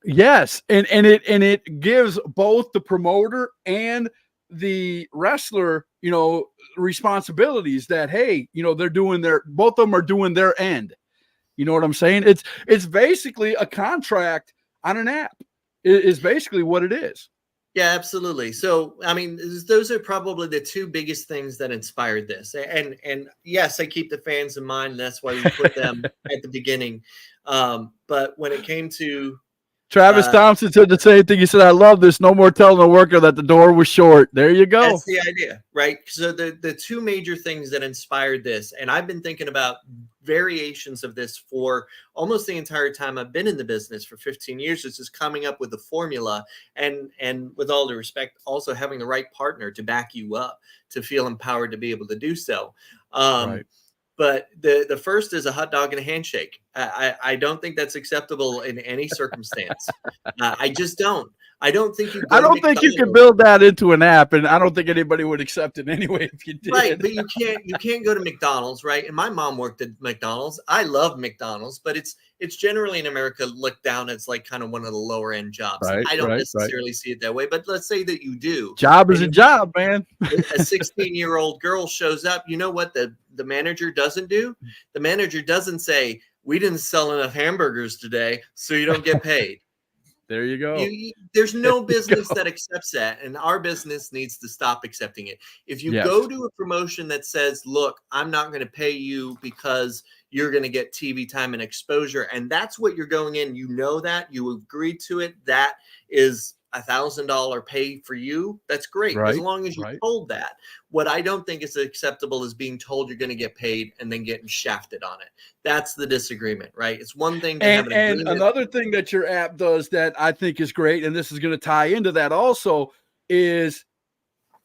Yes, and it gives both the promoter and the wrestler, responsibilities that, hey, they're doing both of them are doing their end. You know what I'm saying? It's basically a contract on an app. Is basically what it is. Yeah, absolutely. So, I mean, those are probably the 2 biggest things that inspired this. And yes, I keep the fans in mind. And that's why we put them at the beginning. But when it came to Travis Thompson said the same thing. He said, I love this. No more telling a worker that the door was short. There you go. That's the idea, right? So the 2 major things that inspired this, and I've been thinking about variations of this for almost the entire time I've been in the business for 15 years. It's just coming up with a formula, and with all due respect, also having the right partner to back you up to feel empowered to be able to do so. Right. But the first is a hot dog and a handshake. I don't think that's acceptable in any circumstance. I just don't. I don't think you. I don't think you can build that into an app, and I don't think anybody would accept it anyway if you did. Right, but you can't go to McDonald's, right? And my mom worked at McDonald's. I love McDonald's, but it's generally in America looked down as like kind of one of the lower end jobs. Right, I don't right, necessarily see it that way, but let's say that you do. Job is a job, man. A 16-year-old girl shows up. You know what the manager doesn't do? The manager doesn't say, "We didn't sell enough hamburgers today, so you don't get paid." There you go. There's no business that accepts that, and our business needs to stop accepting it. If you Yes. go to a promotion that says, look, I'm not going to pay you because you're going to get TV time and exposure, and that's what you're going in, you know that, you agreed to it, that is $1,000 pay for you, that's great, Right, as long as you're right. told that. What I don't think is acceptable is being told you're going to get paid and then getting shafted on it. That's the disagreement, right? It's one thing to have an And agreement. another thing that your app does that I think is great, and this is going to tie into that also, is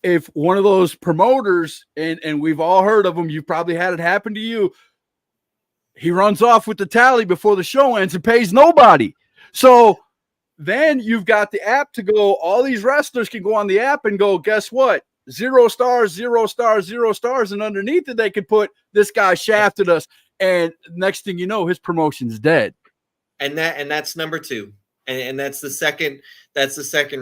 if one of those promoters, and we've all heard of them, you've probably had it happen to you, he runs off with the tally before the show ends and pays nobody. So then you've got the app to go, all these wrestlers can go on the app and go, guess what? 0 stars, 0 stars, 0 stars. And underneath it, they could put, this guy shafted us. And next thing you know, his promotion's dead. And that's number two. And that's the second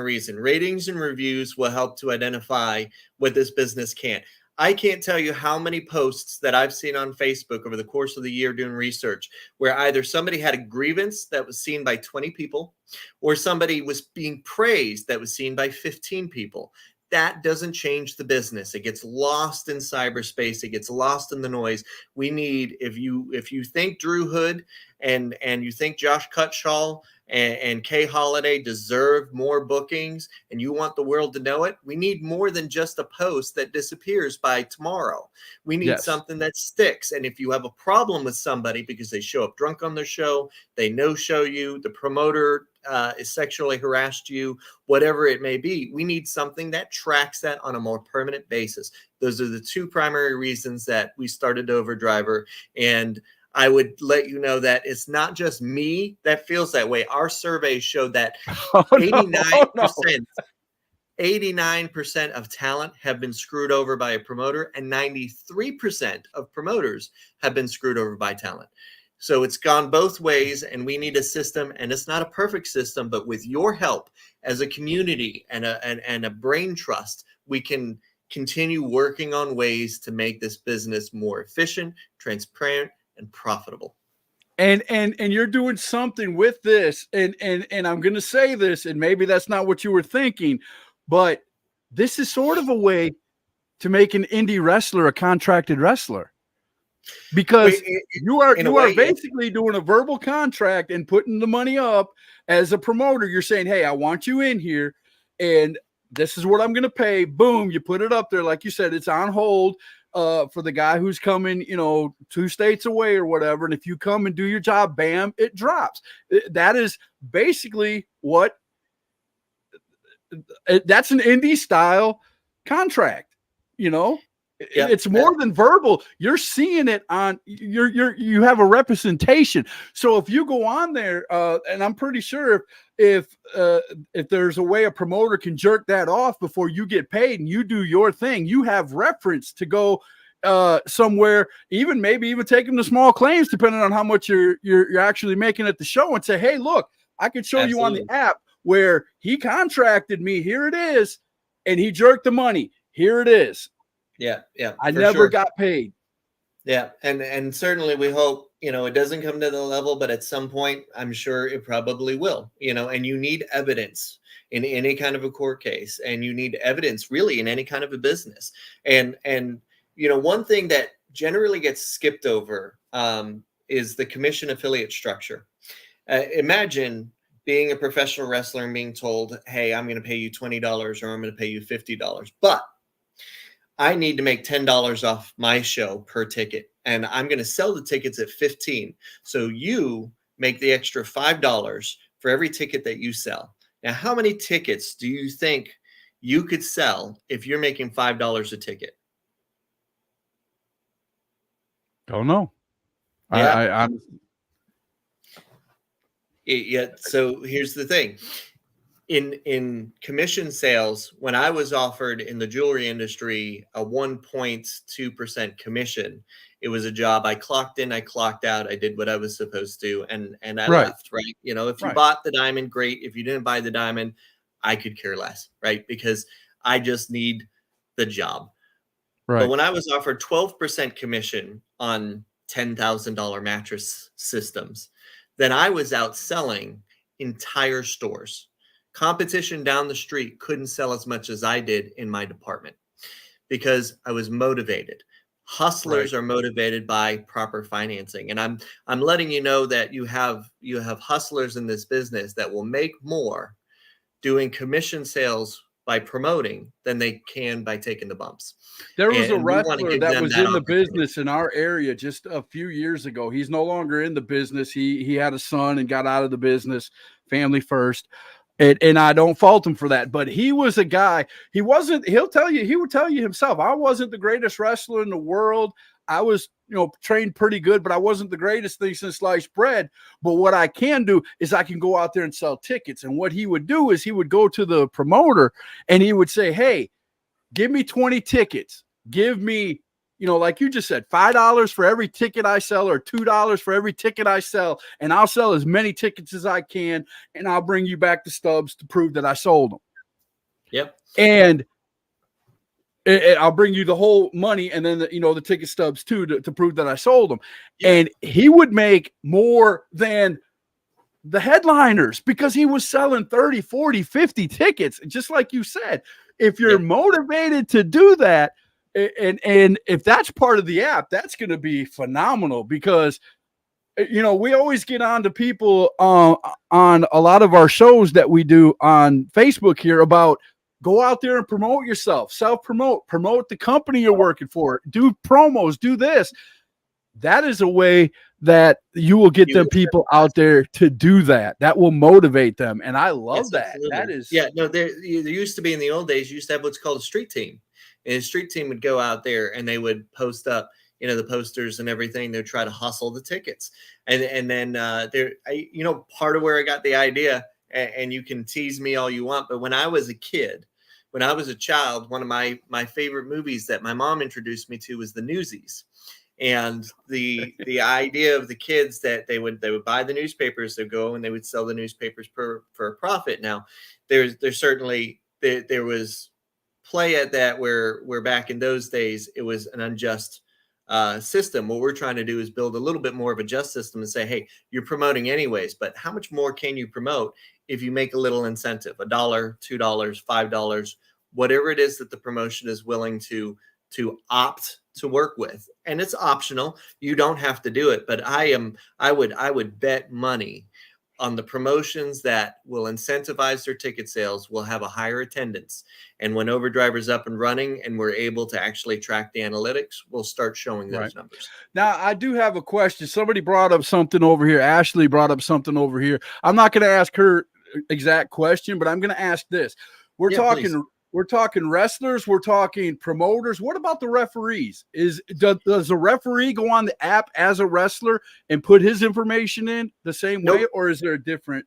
reason. Ratings and reviews will help to identify what this business can. I can't tell you how many posts that I've seen on Facebook over the course of the year doing research where either somebody had a grievance that was seen by 20 people or somebody was being praised that was seen by 15 people. That doesn't change the business. It gets lost in cyberspace. It gets lost in the noise. We need, if you think Drew Hood and you think Josh Cutshall and Kay Holiday deserve more bookings and you want the world to know it, we need more than just a post that disappears by tomorrow. We need something that sticks. And if you have a problem with somebody because they show up drunk on their show, they no-show you, the promoter is sexually harassed you, whatever it may be, we need something that tracks that on a more permanent basis. Those are the two primary reasons that we started Overdriver. And I would let you know that it's not just me that feels that way. Our surveys showed that 89% of talent have been screwed over by a promoter, and 93% of promoters have been screwed over by talent. So it's gone both ways, and we need a system, and it's not a perfect system, but with your help as a community and a brain trust, we can continue working on ways to make this business more efficient, transparent, and profitable. And you're doing something with this, and I'm going to say this, and maybe that's not what you were thinking, but this is sort of a way to make an indie wrestler a contracted wrestler, because you are basically doing a verbal contract and putting the money up as a promoter. You're saying, hey, I want you in here, and this is what I'm going to pay. Boom, you put it up there. Like you said, it's on hold for the guy who's coming, 2 states away or whatever. And if you come and do your job, bam, it drops. That is basically that's an indie style contract, Yep. It's more than verbal. You're seeing it on you have a representation. So if you go on there, and I'm pretty sure if there's a way a promoter can jerk that off before you get paid and you do your thing, you have reference to go somewhere, maybe even take them to small claims, depending on how much you're actually making at the show, and say, hey, look, I can show you on the app where he contracted me. Here it is. And he jerked the money. Here it is. Yeah. I never got paid. Yeah. And certainly we hope, it doesn't come to the level, but at some point, I'm sure it probably will, and you need evidence in any kind of a court case, and you need evidence really in any kind of a business. And one thing that generally gets skipped over is the commission affiliate structure. Imagine being a professional wrestler and being told, hey, I'm going to pay you $20 or I'm going to pay you $50, but I need to make $10 off my show per ticket. and I'm going to sell the tickets at 15. So you make the extra $5 for every ticket that you sell. Now, how many tickets do you think you could sell if you're making $5 a ticket? Don't know. Yeah. I'm Yeah. So here's the thing. In commission sales, when I was offered in the jewelry industry a 1.2% commission, it was a job. I clocked in, I clocked out, I did what I was supposed to, and I Right. left, right? You know, if you Right. bought the diamond, great. If you didn't buy the diamond, I could care less, right? Because I just need the job. right. But when I was offered 12% commission on $10,000 mattress systems, then I was out selling entire stores. Competition down the street couldn't sell as much as I did in my department because I was motivated. Hustlers are motivated by proper financing, and I'm letting you know that you have hustlers in this business that will make more doing commission sales by promoting than they can by taking the bumps. There was a And we want to wrestler give that them was that in the opportunity. business in our area just a few years ago. He's no longer in the business. He had a son and got out of the business, family first. And I don't fault him for that, but he was a guy. He would tell you himself, I wasn't the greatest wrestler in the world. I was, trained pretty good, but I wasn't the greatest thing since sliced bread. But what I can do is I can go out there and sell tickets. And what he would do is he would go to the promoter and he would say, hey, give me 20 tickets. Give me, like you just said, $5 for every ticket I sell or $2 for every ticket I sell. And I'll sell as many tickets as I can. And I'll bring you back the stubs to prove that I sold them. Yep. And I'll bring you the whole money and then the ticket stubs too to prove that I sold them. Yeah. And he would make more than the headliners because he was selling 30, 40, 50 tickets. Just like you said, if you're motivated to do that, and if that's part of the app, that's going to be phenomenal because we always get on to people on a lot of our shows that we do on Facebook here about go out there and promote yourself, self-promote, promote the company you're working for, do promos, do this. That is a way that you will get them people out there to do that. That will motivate them. And I love that. Absolutely. That is. Yeah, no, there used to be in the old days, you used to have what's called a street team. And a street team would go out there and they would post up, the posters and everything. They'd try to hustle the tickets. And then part of where I got the idea, and you can tease me all you want, but when I was a kid, when I was a child, one of my favorite movies that my mom introduced me to was The Newsies. And the idea of the kids that they would buy the newspapers, they'd go and they would sell the newspapers for a profit. Now, there's certainly there was play at that where back in those days it was an unjust system. What we're trying to do is build a little bit more of a just system and say, hey, you're promoting anyways, but how much more can you promote if you make a little incentive, $1, $2, $5, whatever it is that the promotion is willing to opt to work with. And it's optional. You don't have to do it, but I would bet money on the promotions that will incentivize their ticket sales will have a higher attendance. And when Overdriver's up and running and we're able to actually track the analytics, we'll start showing those numbers. Now, I do have a question. Somebody brought up something over here. Ashley brought up something over here. I'm not going to ask her exact question, but I'm going to ask this. We're talking wrestlers, we're talking promoters. What about the referees? Does the referee go on the app as a wrestler and put his information in the same way, or is there a different?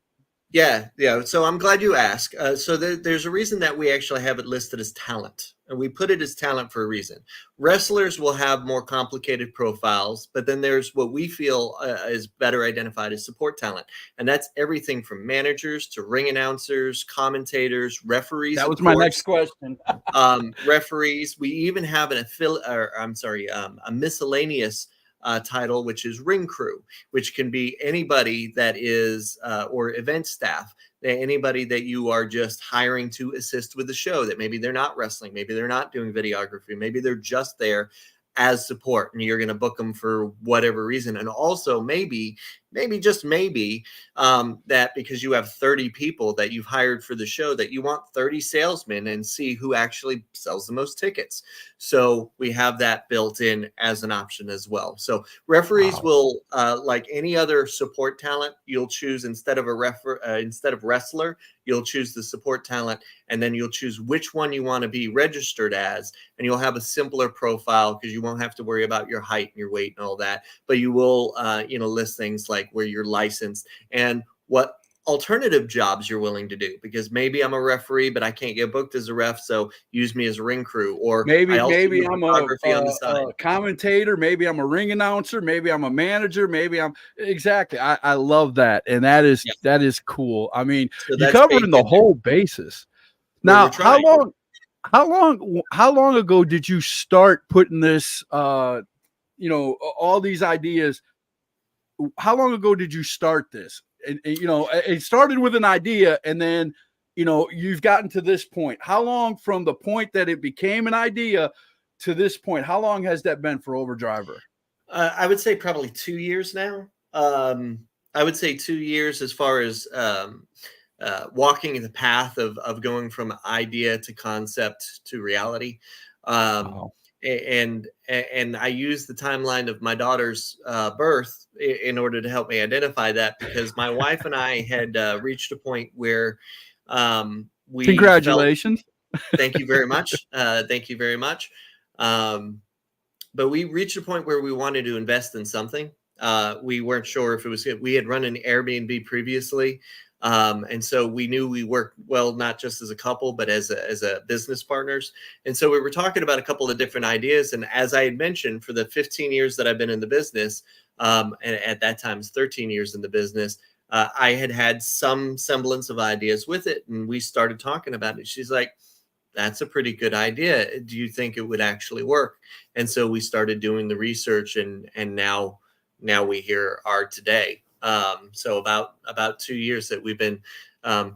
Yeah. So I'm glad you asked. So there's a reason that we actually have it listed as talent, and we put it as talent for a reason. Wrestlers will have more complicated profiles, but then there's what we feel is better identified as support talent, and that's everything from managers to ring announcers, commentators, referees. That was my next question. Referees. We even have a miscellaneous title, which is ring crew, which can be anybody that is or event staff, anybody that you are just hiring to assist with the show, that maybe they're not wrestling, maybe they're not doing videography, maybe they're just there as support, and you're going to book them for whatever reason. And also maybe maybe, just maybe, that because you have 30 people that you've hired for the show, that you want 30 salesmen and see who actually sells the most tickets. So we have that built in as an option as well. So referees will, like any other support talent, you'll choose instead of wrestler, you'll choose the support talent, and then you'll choose which one you want to be registered as, and you'll have a simpler profile because you won't have to worry about your height and your weight and all that. But you will, list things like where you're licensed and what alternative jobs you're willing to do, because maybe I'm a referee, but I can't get booked as a ref, so use me as a ring crew. Or Maybe I also do I'm photography on the side. a commentator. Maybe I'm a ring announcer. Maybe I'm a manager. Maybe I'm exactly. I love that, and that is cool. I mean, So you're that's covering baked the in there. whole basis. We're Now, trying. how long ago did you start putting this? All these ideas. How long ago did you start this? And it started with an idea, and then you've gotten to this point. How long from the point that it became an idea to this point? How long has that been for Overdriver? I would say probably 2 years now. I would say 2 years as far as walking the path of going from idea to concept to reality. Wow. And I use the timeline of my daughter's birth in order to help me identify that, because my wife and I had reached a point where we Congratulations. thank you very much. Thank you very much. But we reached a point where we wanted to invest in something. We weren't sure if it was, we had run an Airbnb previously. And so we knew we worked well, not just as a couple, but as a business partners. And so we were talking about a couple of different ideas. And as I had mentioned, for the 15 years that I've been in the business, and at that time, it's 13 years in the business, I had some semblance of ideas with it. And we started talking about it. She's like, that's a pretty good idea. Do you think it would actually work? And so we started doing the research, and now we here are today. So about 2 years that we've been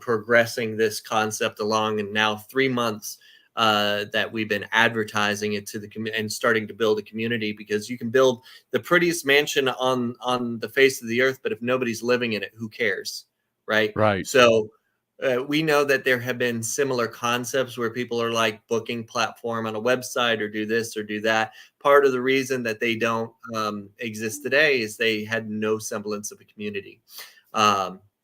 progressing this concept along, and now 3 months that we've been advertising it to the community and starting to build a community, because you can build the prettiest mansion on the face of the earth, but if nobody's living in it, who cares? Right. Right. So we know that there have been similar concepts where people are like booking platform on a website or do this or do that. Part of the reason that they don't exist today is they had no semblance of a community.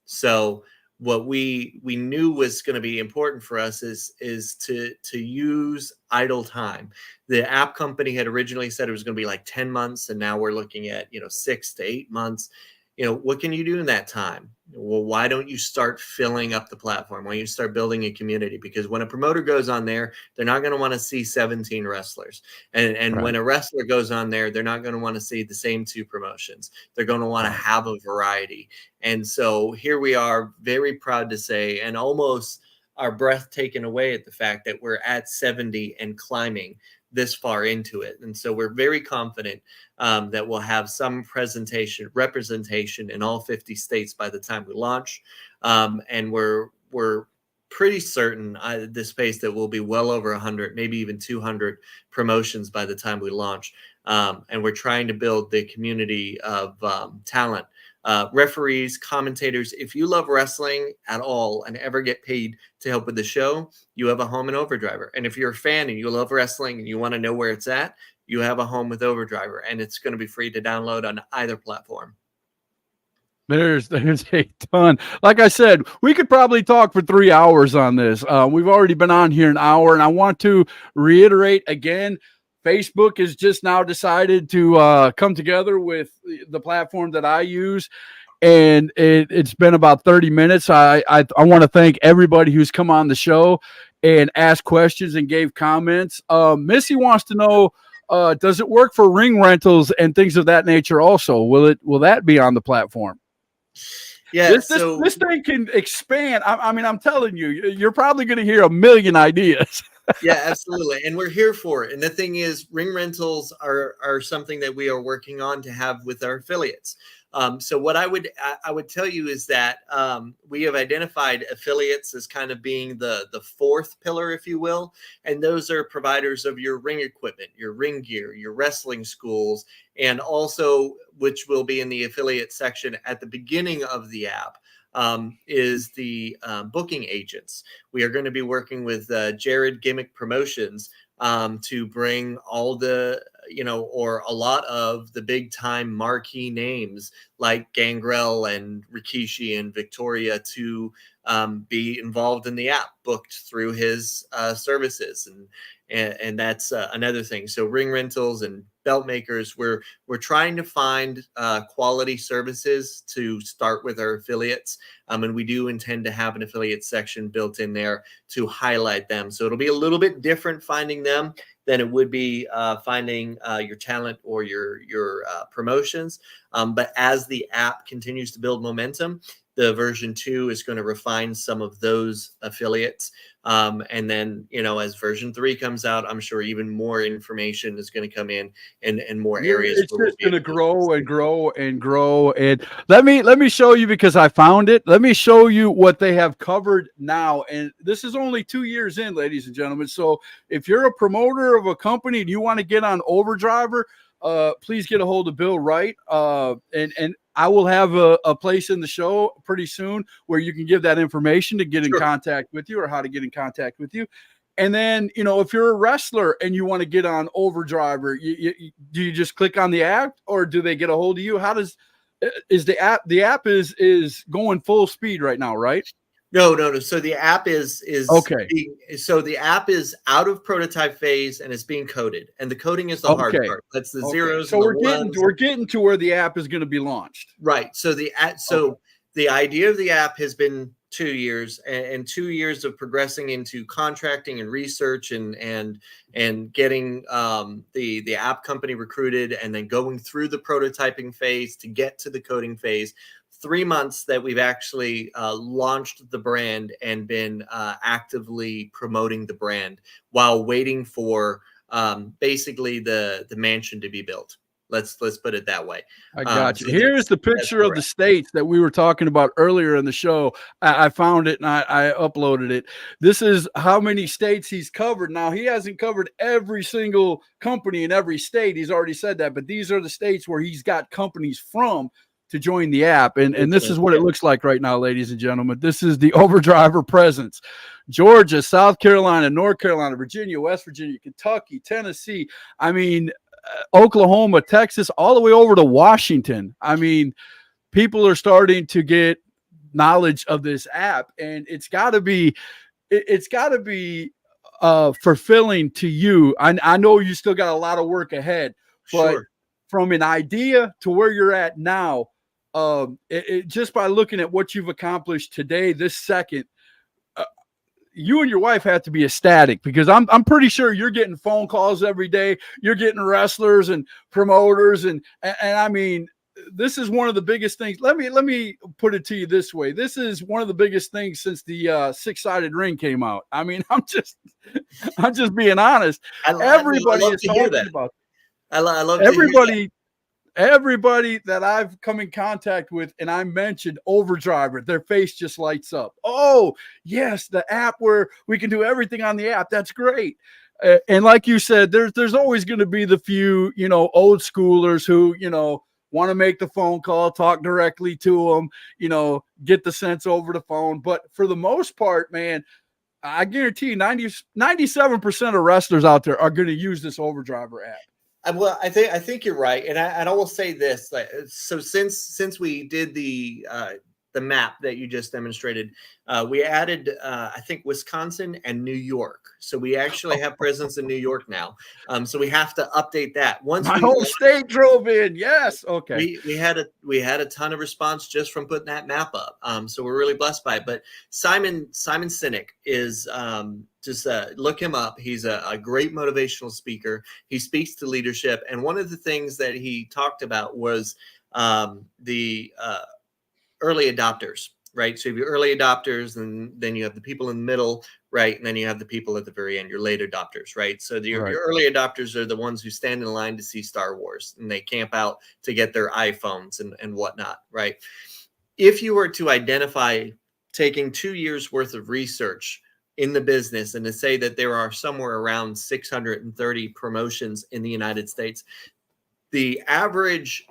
So what we knew was going to be important for us is to use idle time. The app company had originally said it was going to be like 10 months, and now we're looking at 6 to 8 months. What can you do in that time? Well, why don't you start filling up the platform? Why don't you start building a community? Because when a promoter goes on there, they're not going to want to see 17 wrestlers. And Right. when a wrestler goes on there, they're not going to want to see the same 2 promotions. They're going to want to have a variety. And so here we are, very proud to say, and almost our breath taken away at the fact that we're at 70 and climbing this far into it. And so we're very confident that we'll have some representation in all 50 states by the time we launch. And we're pretty certain the space that will be well over 100, maybe even 200 promotions by the time we launch. And we're trying to build the community of talent, referees, commentators. If you love wrestling at all and ever get paid to help with the show, you have a home in Overdriver. And if you're a fan and you love wrestling and you want to know where it's at, you have a home with Overdriver, and it's going to be free to download on either platform. There's a ton. Like I said, we could probably talk for 3 hours on this. We've already been on here an hour, and I want to reiterate again, Facebook has just now decided to come together with the platform that I use, and it's been about 30 minutes. I want to thank everybody who's come on the show and asked questions and gave comments. Missy wants to know, does it work for ring rentals and things of that nature also? Will that be on the platform? Yeah, This thing can expand. I mean, I'm telling you, you're probably going to hear a million ideas. Yeah, absolutely. And we're here for it. And the thing is, ring rentals are something that we are working on to have with our affiliates. So what I would tell you is that we have identified affiliates as kind of being the fourth pillar, if you will, and those are providers of your ring equipment, your ring gear, your wrestling schools, and also, which will be in the affiliate section at the beginning of the app, is the booking agents. We are going to be working with Jared Gimmick Promotions to bring all the, or a lot of the big time marquee names like Gangrel and Rikishi and Victoria to be involved in the app, booked through his services. And that's another thing. So ring rentals and belt makers, we're trying to find quality services to start with our affiliates. And we do intend to have an affiliate section built in there to highlight them. So it'll be a little bit different finding them than it would be finding your talent or your promotions. But as the app continues to build momentum, the version 2 is going to refine some of those affiliates. And then, as version 3 comes out, I'm sure even more information is going to come in and more areas. It's just going to grow and grow and grow. And let me show you, because I found it. Let me show you what they have covered now. And this is only 2 years in, ladies and gentlemen. So if you're a promoter of a company and you want to get on Overdriver, please get a hold of Bill Wright. And I will have a place in the show pretty soon where you can give that information to get in contact with you, or how to get in contact with you. And then, if you're a wrestler and you want to get on Overdriver, do you just click on the app, or do they get a hold of you? How is the app is going full speed right now, right? No. So the app is okay. So the app is out of prototype phase and it's being coded, and the coding is the hard part. That's the zeros. So we're getting to where the app is going to be launched. Right. So the idea of the app has been 2 years, and 2 years of progressing into contracting and research and getting the app company recruited, and then going through the prototyping phase to get to the coding phase. 3 months that we've actually launched the brand and been actively promoting the brand while waiting for basically the mansion to be built. Let's put it that way. I got you. So here's the picture of the states that we were talking about earlier in the show. I found it and I uploaded it. This is how many states he's covered. Now, he hasn't covered every single company in every state. He's already said that, but these are the states where he's got companies from to join the app. And this is what it looks like right now, ladies and gentlemen. This is the Overdriver presence. Georgia, South Carolina, North Carolina, Virginia, West Virginia, Kentucky, Tennessee. I mean, Oklahoma, Texas, all the way over to Washington. I mean, people are starting to get knowledge of this app, and it's got to be fulfilling to you. I know you still got a lot of work ahead, but from an idea to where you're at now, just by looking at what you've accomplished today, this second, you and your wife have to be ecstatic, because I'm pretty sure you're getting phone calls every day. You're getting wrestlers and promoters, and I mean, this is one of the biggest things. Let me put it to you this way. This is one of the biggest things since the 6-sided ring came out. I mean, I'm just being honest. Everybody is talking about it. I love everybody that I've come in contact with, and I mentioned Overdriver, their face just lights up. Oh, yes, the app where we can do everything on the app. That's great. And like you said, there's always going to be the few, old schoolers who, want to make the phone call, talk directly to them, get the sense over the phone. But for the most part, man, I guarantee you 97% of wrestlers out there are going to use this Overdriver app. Well, I think you're right, and I will say this: so since we did the map that you just demonstrated, we added I think Wisconsin and New York. So we actually have presence in New York now. So we have to update that. Once my whole state drove in, yes, okay. We had a ton of response just from putting that map up. So we're really blessed by it. But Simon Sinek is just look him up. He's a great motivational speaker. He speaks to leadership, and one of the things that he talked about was the early adopters. right? So you have your early adopters, and then you have the people in the middle, right? And then you have the people at the very end, your late adopters, right? So your early adopters are the ones who stand in line to see Star Wars, and they camp out to get their iPhones and whatnot, right? If you were to identify taking 2 years worth of research in the business and to say that there are somewhere around 630 promotions in the United States, the average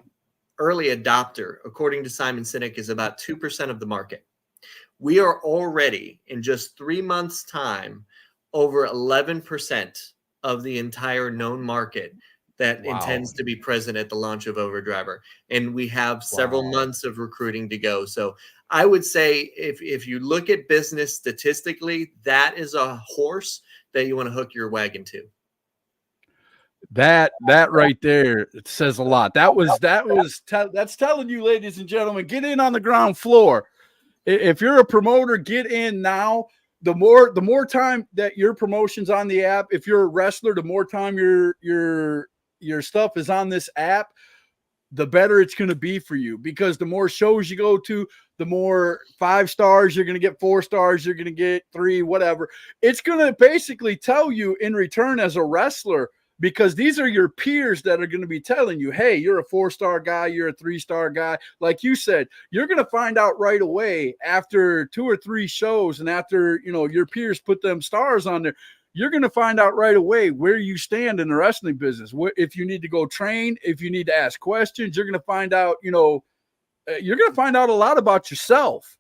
early adopter, according to Simon Sinek, is about 2% of the market. We are already, in just 3 months' time, over 11% of the entire known market that intends to be present at the launch of Overdriver. And we have several months of recruiting to go. So I would say if you look at business statistically, that is a horse that you want to hook your wagon to. That right there, it says a lot. That's telling you, ladies and gentlemen, get in on the ground floor. If you're a promoter, get in now. The more time that your promotion's on the app, if you're a wrestler, the more time your stuff is on this app, the better it's going to be for you, because the more shows you go to, the more 5 stars you're going to get, 4 stars you're going to get, 3, whatever. It's going to basically tell you in return as a wrestler, because these are your peers that are going to be telling you, hey, you're a 4-star guy, you're a 3-star guy. Like you said, you're going to find out right away after 2 or 3 shows, and after, your peers put them stars on there, you're going to find out right away where you stand in the wrestling business. If you need to go train, if you need to ask questions, you're going to find out, you're going to find out a lot about yourself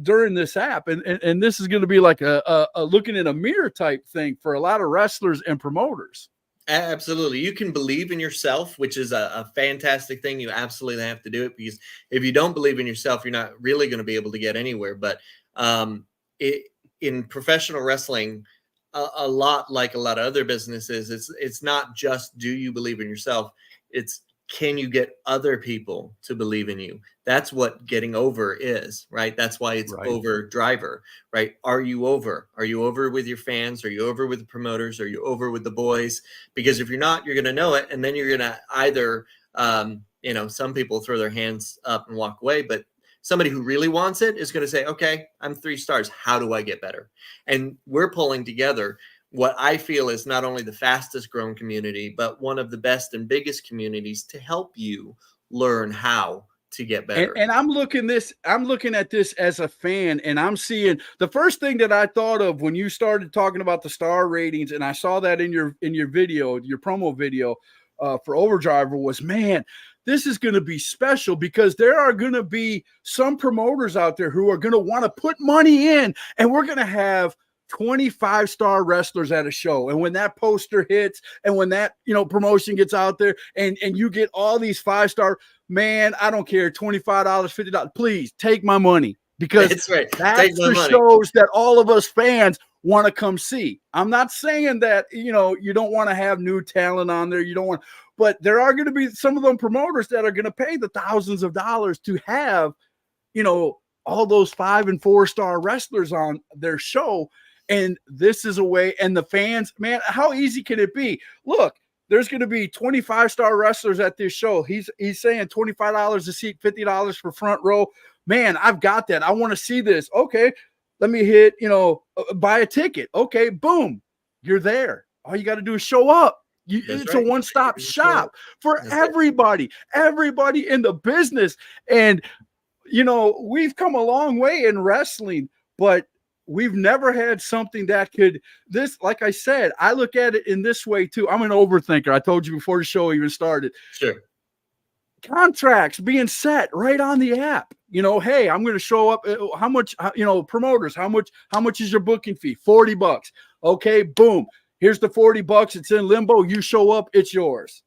during this app. And this is going to be like a looking in a mirror type thing for a lot of wrestlers and promoters. Absolutely. You can believe in yourself, which is a fantastic thing. You absolutely have to do it, because if you don't believe in yourself, you're not really going to be able to get anywhere. But in professional wrestling, a lot like a lot of other businesses, it's not just do you believe in yourself, it's can you get other people to believe in you? That's what getting over is, right? That's why it's Overdriver, right? Are you over? Are you over with your fans? Are you over with the promoters? Are you over with the boys? Because if you're not, you're going to know it, and then you're going to either some people throw their hands up and walk away, but somebody who really wants it is going to say, okay, I'm 3 stars. How do I get better? And we're pulling together what I feel is not only the fastest growing community, but one of the best and biggest communities to help you learn how to get better. And I'm looking at this as a fan, and I'm seeing the first thing that I thought of when you started talking about the star ratings, and I saw that in your video, your promo video for Overdriver, was, man, this is going to be special, because there are going to be some promoters out there who are going to want to put money in, and we're going to have 25-star wrestlers at a show. And when that poster hits, and when that promotion gets out there, and you get all these 5-star, man, I don't care, $25, $50, please take my money, because that's the shows that all of us fans want to come see. I'm not saying that you don't want to have new talent on there, you don't want, but there are going to be some of them promoters that are going to pay the thousands of dollars to have all those 5- and 4-star wrestlers on their show. And this is a way, and the fans, man, how easy can it be? Look, there's going to be 25-star wrestlers at this show. He's saying $25 a seat, $50 for front row. Man, I've got that. I want to see this. Okay, let me hit, buy a ticket. Okay, boom, you're there. All you got to do is show up. It's a one-stop shop for everybody in the business. And, we've come a long way in wrestling, but we've never had something that could like I said, I look at it in this way too. I'm an overthinker. I told you before the show even started. Sure. Contracts being set right on the app. Hey, I'm going to show up. How much, promoters, how much is your booking fee? $40. Okay, boom. Here's the $40. It's in limbo. You show up, it's yours.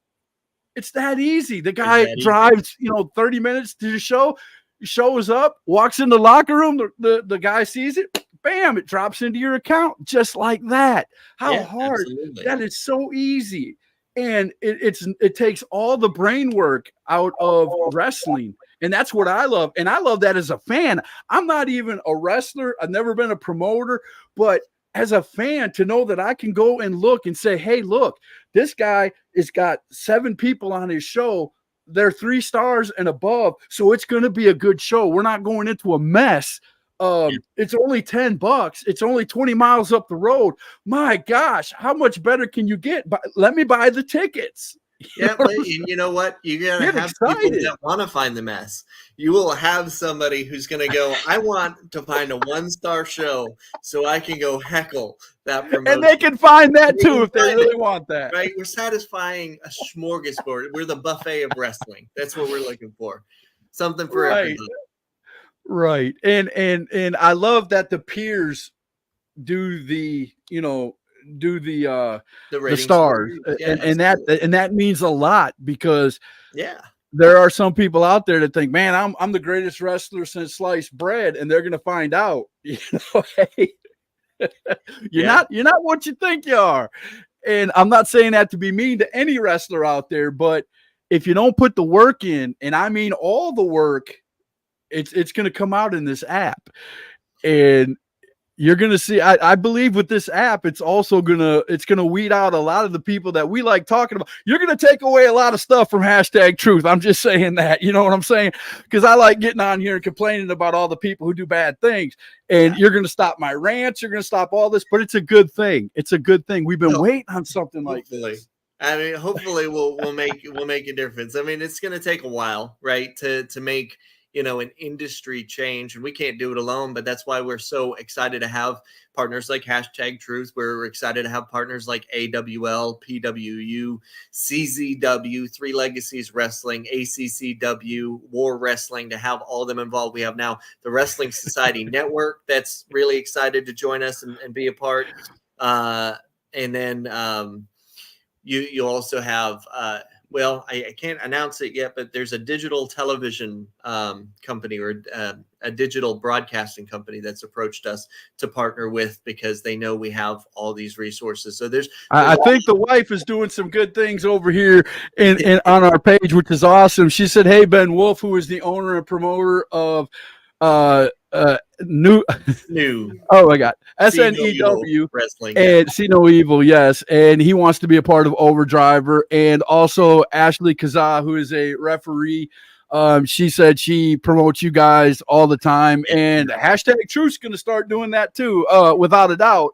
It's that easy. The guy drives, 30 minutes to the show, shows up, walks in the locker room. The guy sees it. Bam, it drops into your account just like that. How hard. Absolutely. That is so easy. And it takes all the brain work out of wrestling. And that's what I love. And I love that as a fan. I'm not even a wrestler. I've never been a promoter, but as a fan, to know that I can go and look and say, hey, look, this guy has got 7 people on his show. they're 3 stars and above, so it's going to be a good show. We're not going into a mess. It's only $10. It's only 20 miles up the road. My gosh, how much better can you get? Let me buy the tickets. Yeah, but you know what? You're going to have people that want to find the mess. You will have somebody who's going to go, I want to find a 1-star show so I can go heckle that promotion. And they can find that too if they really want that. Right? We're satisfying a smorgasbord. We're the buffet of wrestling. That's what we're looking for. Something for everybody. Right. And I love that the peers do the stars. Yeah, and that means a lot, because yeah, there are some people out there that think, man, I'm the greatest wrestler since sliced bread, and they're gonna find out, hey, you're not what you think you are. And I'm not saying that to be mean to any wrestler out there, but if you don't put the work in, and I mean all the work, it's going to come out in this app. And you're going to see, I believe with this app, it's going to weed out a lot of the people that we like talking about. You're going to take away a lot of stuff from hashtag truth. I'm just saying that, you know what I'm saying? Because I like getting on here and complaining about all the people who do bad things. And you're going to stop my rants. You're going to stop all this, but it's a good thing. It's a good thing. We've been waiting on something like this. I mean, hopefully we'll make a difference. I mean, it's going to take a while, right, to make, an industry change, and we can't do it alone, but that's why we're so excited to have partners like hashtag truth. We're excited to have partners like AWL, PWU, CZW, Three Legacies Wrestling, ACCW, War Wrestling, to have all of them involved. We have now the Wrestling Society Network that's really excited to join us and be a part. And then you also have I can't announce it yet, but there's a digital television company or a digital broadcasting company that's approached us to partner with, because they know we have all these resources. So I think the wife is doing some good things over here in on our page, which is awesome. She said, hey, Ben Wolf, who is the owner and promoter of new oh my god SNEW Wrestling and See No Evil, yes, and he wants to be a part of Overdriver. And also Ashley Kazaa, who is a referee, she said she promotes you guys all the time, and hashtag Truth's going to start doing that too, without a doubt,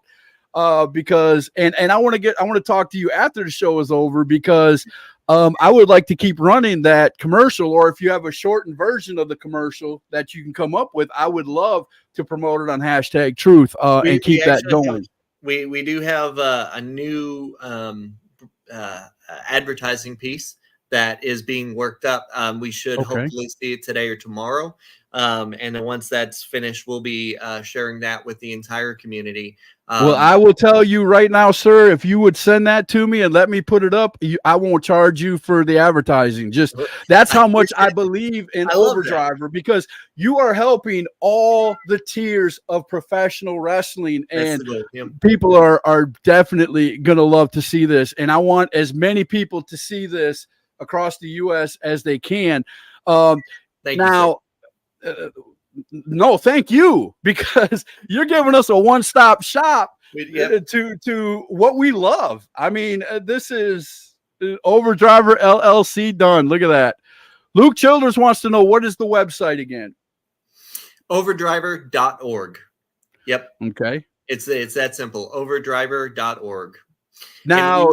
because and I want to talk to you after the show is over, because I would like to keep running that commercial, or if you have a shortened version of the commercial that you can come up with, I would love to promote it on hashtag truth and keep that going. We do have a new advertising piece that is being worked up. We should hopefully see it today or tomorrow. And then once that's finished, we'll be sharing that with the entire community. Well, I will tell you right now, sir, if you would send that to me and let me put it up, I won't charge you for the advertising. Just that's how much I believe in Overdriver, because you are helping all the tiers of professional wrestling, and people are definitely going to love to see this. And I want as many people to see this across the U.S. as they can. No, thank you, because you're giving us a one-stop shop to what we love. I mean, this is Overdriver LLC done. Look at that. Luke Childers wants to know, what is the website again? Overdriver.org. Yep. Okay. It's that simple. Overdriver.org. Now,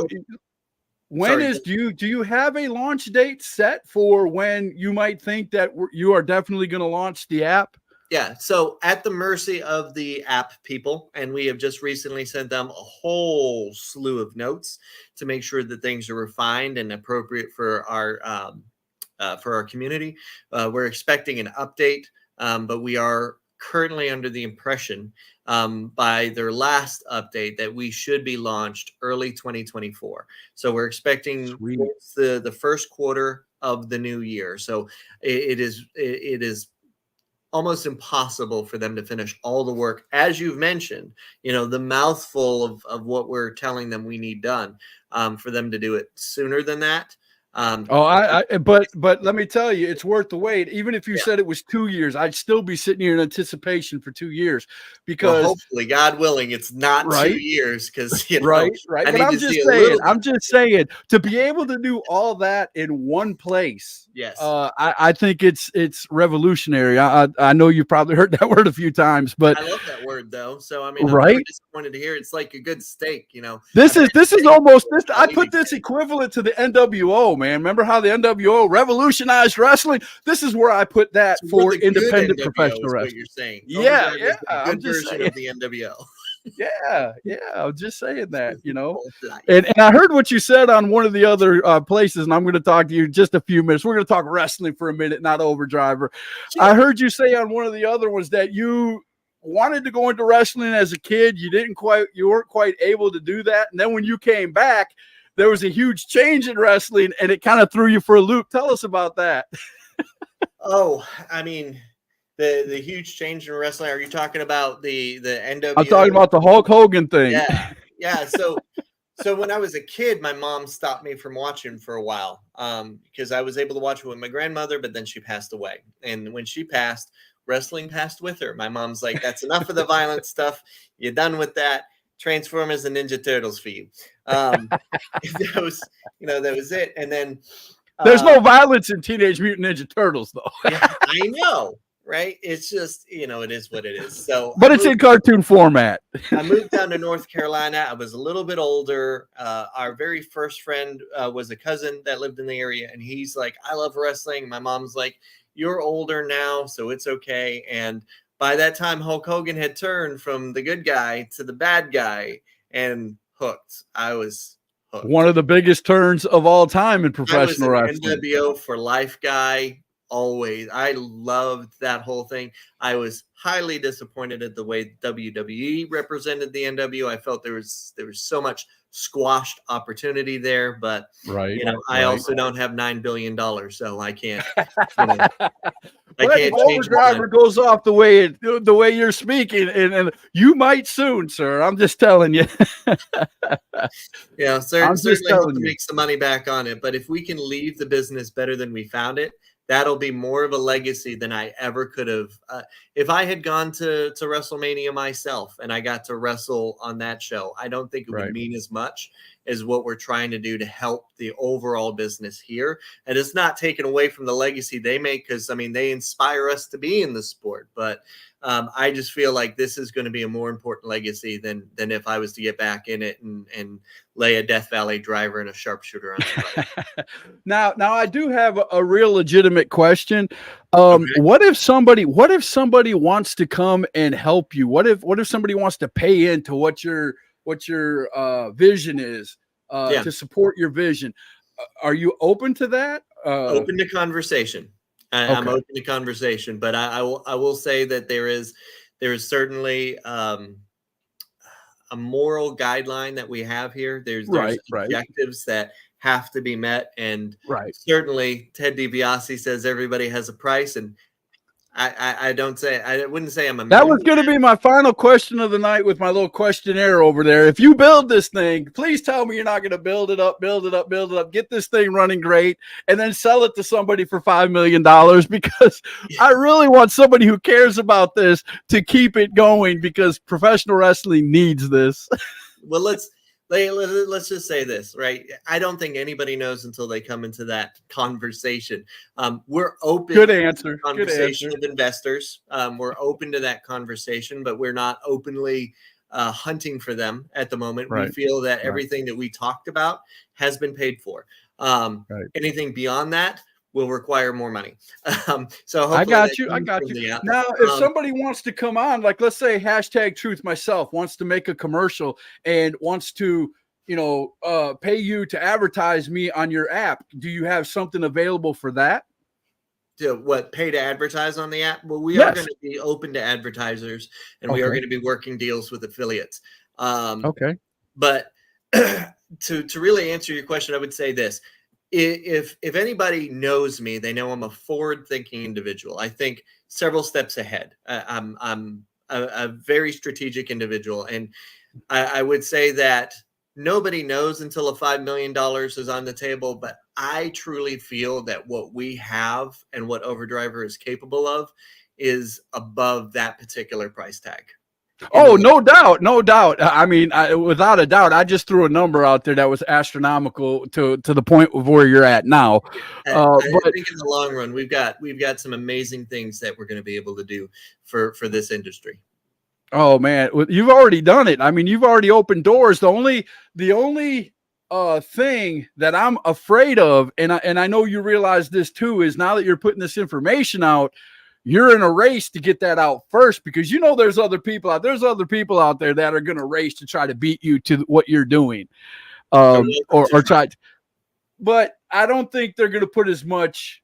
do you have a launch date set for when you might think that you are definitely going to launch the app? Yeah, so at the mercy of the app people, and we have just recently sent them a whole slew of notes to make sure that things are refined and appropriate for our community. We're expecting an update, but we are currently under the impression by their last update that we should be launched early 2024. So we're expecting the first quarter of the new year. So it is almost impossible for them to finish all the work, as you've mentioned, the mouthful of what we're telling them we need done, for them to do it sooner than that. But let me tell you, it's worth the wait. Even if you Yeah. said it was 2 years, I'd still be sitting here in anticipation for 2 years Well, because hopefully, God willing, it's not 2 right, years because you know right. I But need to see a little. I'm just saying to be able to do all that in one place. Yes. I think it's revolutionary. I know you've probably heard that word a few times, but I love that word though. So I mean, I'm never right. disappointed to hear it. It's like a good steak, you know. This I've had is steak almost before, this. I'll I eat put this again. equivalent to the NWO, man. Remember how the NWO revolutionized wrestling? This is where I put that So we're for the good independent NWO, professional is what wrestling. you're saying. Yeah, Overdriver yeah. is the I'm good just version saying. of the NWO. Yeah, yeah. I'm just saying that, Whole life. And I heard what you said on one of the other places, and I'm going to talk to you in just a few minutes. We're going to talk wrestling for a minute, not Overdriver. I Sure. heard you say on one of the other ones that you wanted to go into wrestling as a kid. You weren't quite able to do that. And then when you came back, there was a huge change in wrestling and it kind of threw you for a loop. Tell us about that. Oh, I mean, the huge change in wrestling. Are you talking about the I'm talking NWO? about the Hulk Hogan thing. Yeah, yeah. So when I was a kid, my mom stopped me from watching for a while because I was able to watch it with my grandmother, but then she passed away. And when she passed, wrestling passed with her. My mom's like, "That's enough of the violent stuff. You're done with that. Transformers and Ninja Turtles for you." Um, that was, that was it. And then, There's no um, violence in Teenage Mutant Ninja Turtles, though. yeah, I know, right? It's just, it is what it is. So But it's in cartoon format. I moved down to North Carolina. I was a little bit older. Our very first friend was a cousin that lived in the area, and he's like, "I love wrestling." My mom's like, "You're older now, so it's okay." And by that time, Hulk Hogan had turned from the good guy to the bad guy and hooked. I was hooked. One of the biggest turns of all time in I was professional an wrestling. NWO for life guy always. I loved that whole thing. I was highly disappointed at the way WWE represented the NWO. I felt there was so much squashed opportunity there, but Right. I also don't have $9 billion, so I can't, you know, I But can't if change my Overdriver mind. goes off the way you're speaking, and you might soon, sir. I'm just telling you. Yeah, I'm just certainly hope telling to you. make some money back on it. But if we can leave the business better than we found it, that'll be more of a legacy than I ever could have. If I had gone to WrestleMania myself and I got to wrestle on that show, I don't think it would Right. mean as much as what we're trying to do to help the overall business here. And it's not taken away from the legacy they make because, I mean, they inspire us to be in the sport. But I just feel like this is going to be a more important legacy than if I was to get back in it and lay a Death Valley driver and a sharpshooter on somebody. Now I do have a real legitimate question. Okay. What if somebody wants to come and help you? What if somebody wants to pay into what your vision is Yeah. to support your vision? Are you open to that? Open to conversation. I'm Okay. open to conversation, but I will say that there is certainly a moral guideline that we have here. There's Right. objectives that have to be met, and Right. certainly Ted DiBiase says everybody has a price, and I wouldn't say I'm That immune was to going to be my final question of the night with my little questionnaire over there. If you build this thing, please tell me you're not going to build it up, get this thing running great, and then sell it to somebody for $5 million because I really want somebody who cares about this to keep it going because professional wrestling needs this. Well, let's just say this, right? I don't think anybody knows until they come into that conversation. We're open Good to answer. the Good conversation answer. of investors. We're open to that conversation, but we're not openly hunting for them at the moment. We Right. feel that Right. everything that we talked about has been paid for. Right. Anything beyond that will require more money. So hopefully I got that you. comes from the out. Now, if somebody wants to come on, like let's say hashtag truth myself wants to make a commercial and wants to, pay you to advertise me on your app, do you have something available for that? To pay to advertise on the app? Well, we are Yes. going to be open to advertisers, and we are Okay. going to be working deals with affiliates. Okay. But to really answer your question, I would say this: if anybody knows me, they know I'm a forward-thinking individual. I think several steps ahead. I'm a very strategic individual, and I would say that nobody knows until a $5 million is on the table. But I truly feel that what we have and what Overdriver is capable of is above that particular price tag. Oh, no doubt, no doubt. I mean, without a doubt, I just threw a number out there that was astronomical to the point of where you're at now. I But think in the long run, we've got some amazing things that we're going to be able to do for this industry. oh man, you've already done it. I mean, you've already opened doors. The only thing that I'm afraid of, and I know you realize this too, is now that you're putting this information out, you're in a race to get that out first, because you know there's other people out there that are going to race to try to beat you to what you're doing, or try. But I don't think they're going to put as much,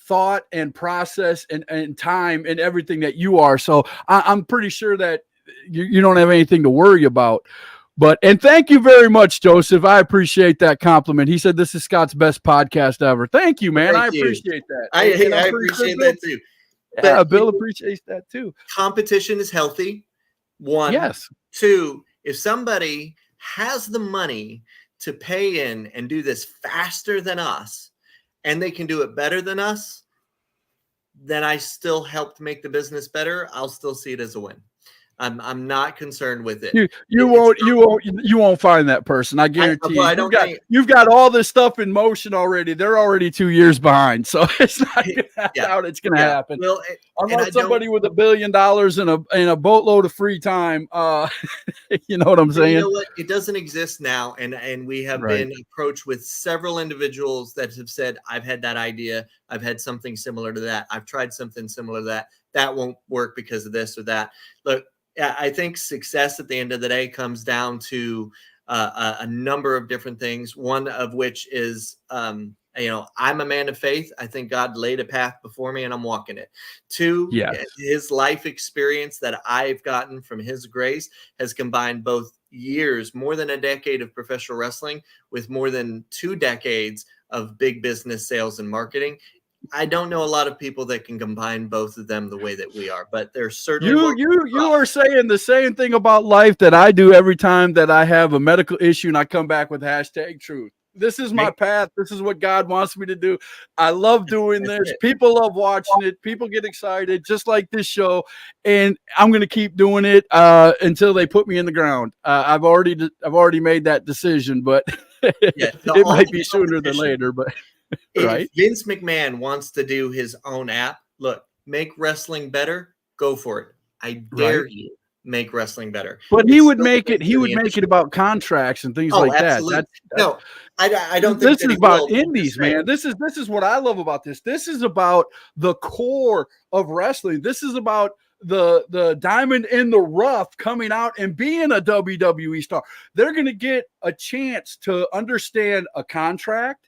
thought and process and time and everything that you are. So I'm pretty sure that you don't have anything to worry about. And thank you very much, Joseph. I appreciate that compliment. He said this is Scott's best podcast ever. Thank you, man. Thank I you. appreciate that. I appreciate that too. Yeah, Bill appreciates that too. Competition is healthy. One. Yes. Two, if somebody has the money to pay in and do this faster than us, and they can do it better than us, then I still helped make the business better. I'll still see it as a win. I'm not concerned with it. You won't find that person. I guarantee you've got all this stuff in motion already. They're already 2 years behind, so it's not doubt it's going to happen. Well, unless somebody with $1 billion and a boatload of free time, you know what I'm saying? You know what? It doesn't exist now, and we have been approached with several individuals that have said, "I've had that idea. I've had something similar to that. I've tried something similar to that. That won't work because of this or that." Look. I think success at the end of the day comes down to a number of different things. One of which is, I'm a man of faith. I think God laid a path before me and I'm walking it. Two, his life experience that I've gotten from his grace has combined both years, more than a decade of professional wrestling with more than 2 decades of big business sales and marketing. I don't know a lot of people that can combine both of them the way that we are, but there's certainly you are saying the same thing about life that I do every time that I have a medical issue and I come back with #truth. This is my path. This is what God wants me to do. I love doing this. People love watching it. People get excited, just like this show. And I'm going to keep doing it until they put me in the ground. I've already made that decision, but it might be sooner than later. But if Vince McMahon wants to do his own app, look, make wrestling better, go for it. I dare you. Make wrestling better. But he would make it about contracts and things like that. No, I don't think this is about indies, man. This is what I love about this. This is about the core of wrestling. This is about the diamond in the rough coming out and being a WWE star. They're going to get a chance to understand a contract,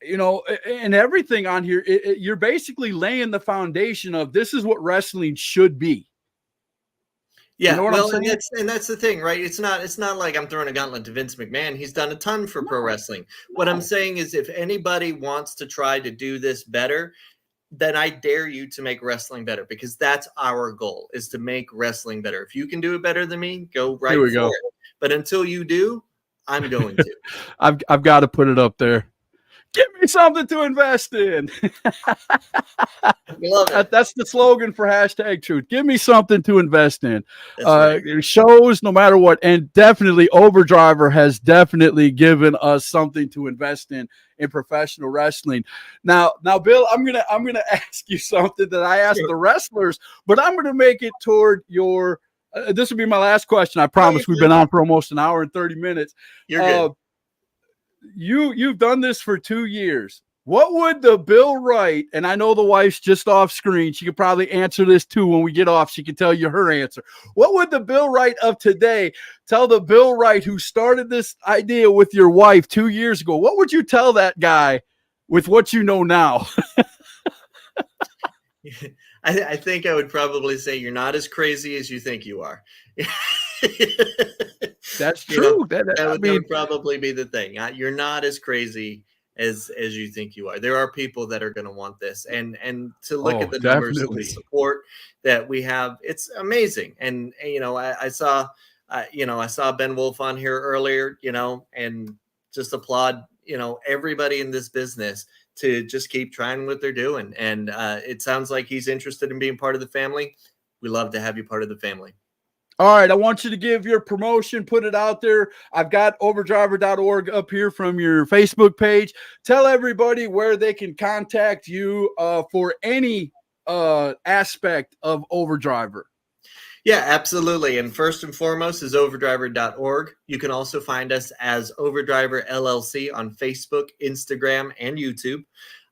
and everything on here. You're basically laying the foundation of this is what wrestling should be. Yeah, you know what I'm saying? And that's the thing, right? It's not like I'm throwing a gauntlet to Vince McMahon. He's done a ton for pro wrestling. What I'm saying is, if anybody wants to try to do this better, then I dare you to make wrestling better, because that's our goal, is to make wrestling better. If you can do it better than me, go right for it. But until you do, I'm going to. I've got to put it up there. Give me something to invest in. Love it. That's the slogan for #truth. Give me something to invest in. Shows, no matter what. And definitely Overdriver has definitely given us something to invest in professional wrestling. Now, Bill, I'm gonna ask you something that I asked the wrestlers, but I'm gonna make it toward your. This will be my last question. I promise. We've been on for almost an hour and 30 minutes. You're good. You've done this for 2 years. What would the Bill Wright, and I know the wife's just off screen, she could probably answer this too when we get off. She can tell you her answer. What would the Bill Wright of today tell the Bill Wright who started this idea with your wife 2 years ago? What would you tell that guy with what you know now? I think I would probably say you're not as crazy as you think you are. That's true. That would probably be the thing. You're not as crazy as you think you are. There are people that are going to want this, and to look at the numbers and the support that we have, it's amazing. And I saw Ben Wolf on here earlier, and just applaud everybody in this business to just keep trying what they're doing. And it sounds like he's interested in being part of the family. We love to have you part of the family. All right, I want you to give your promotion, put it out there. I've got overdriver.org up here from your Facebook page. Tell everybody where they can contact you for any aspect of Overdriver. Yeah, absolutely. And first and foremost is overdriver.org. You can also find us as Overdriver LLC on Facebook, Instagram, and YouTube.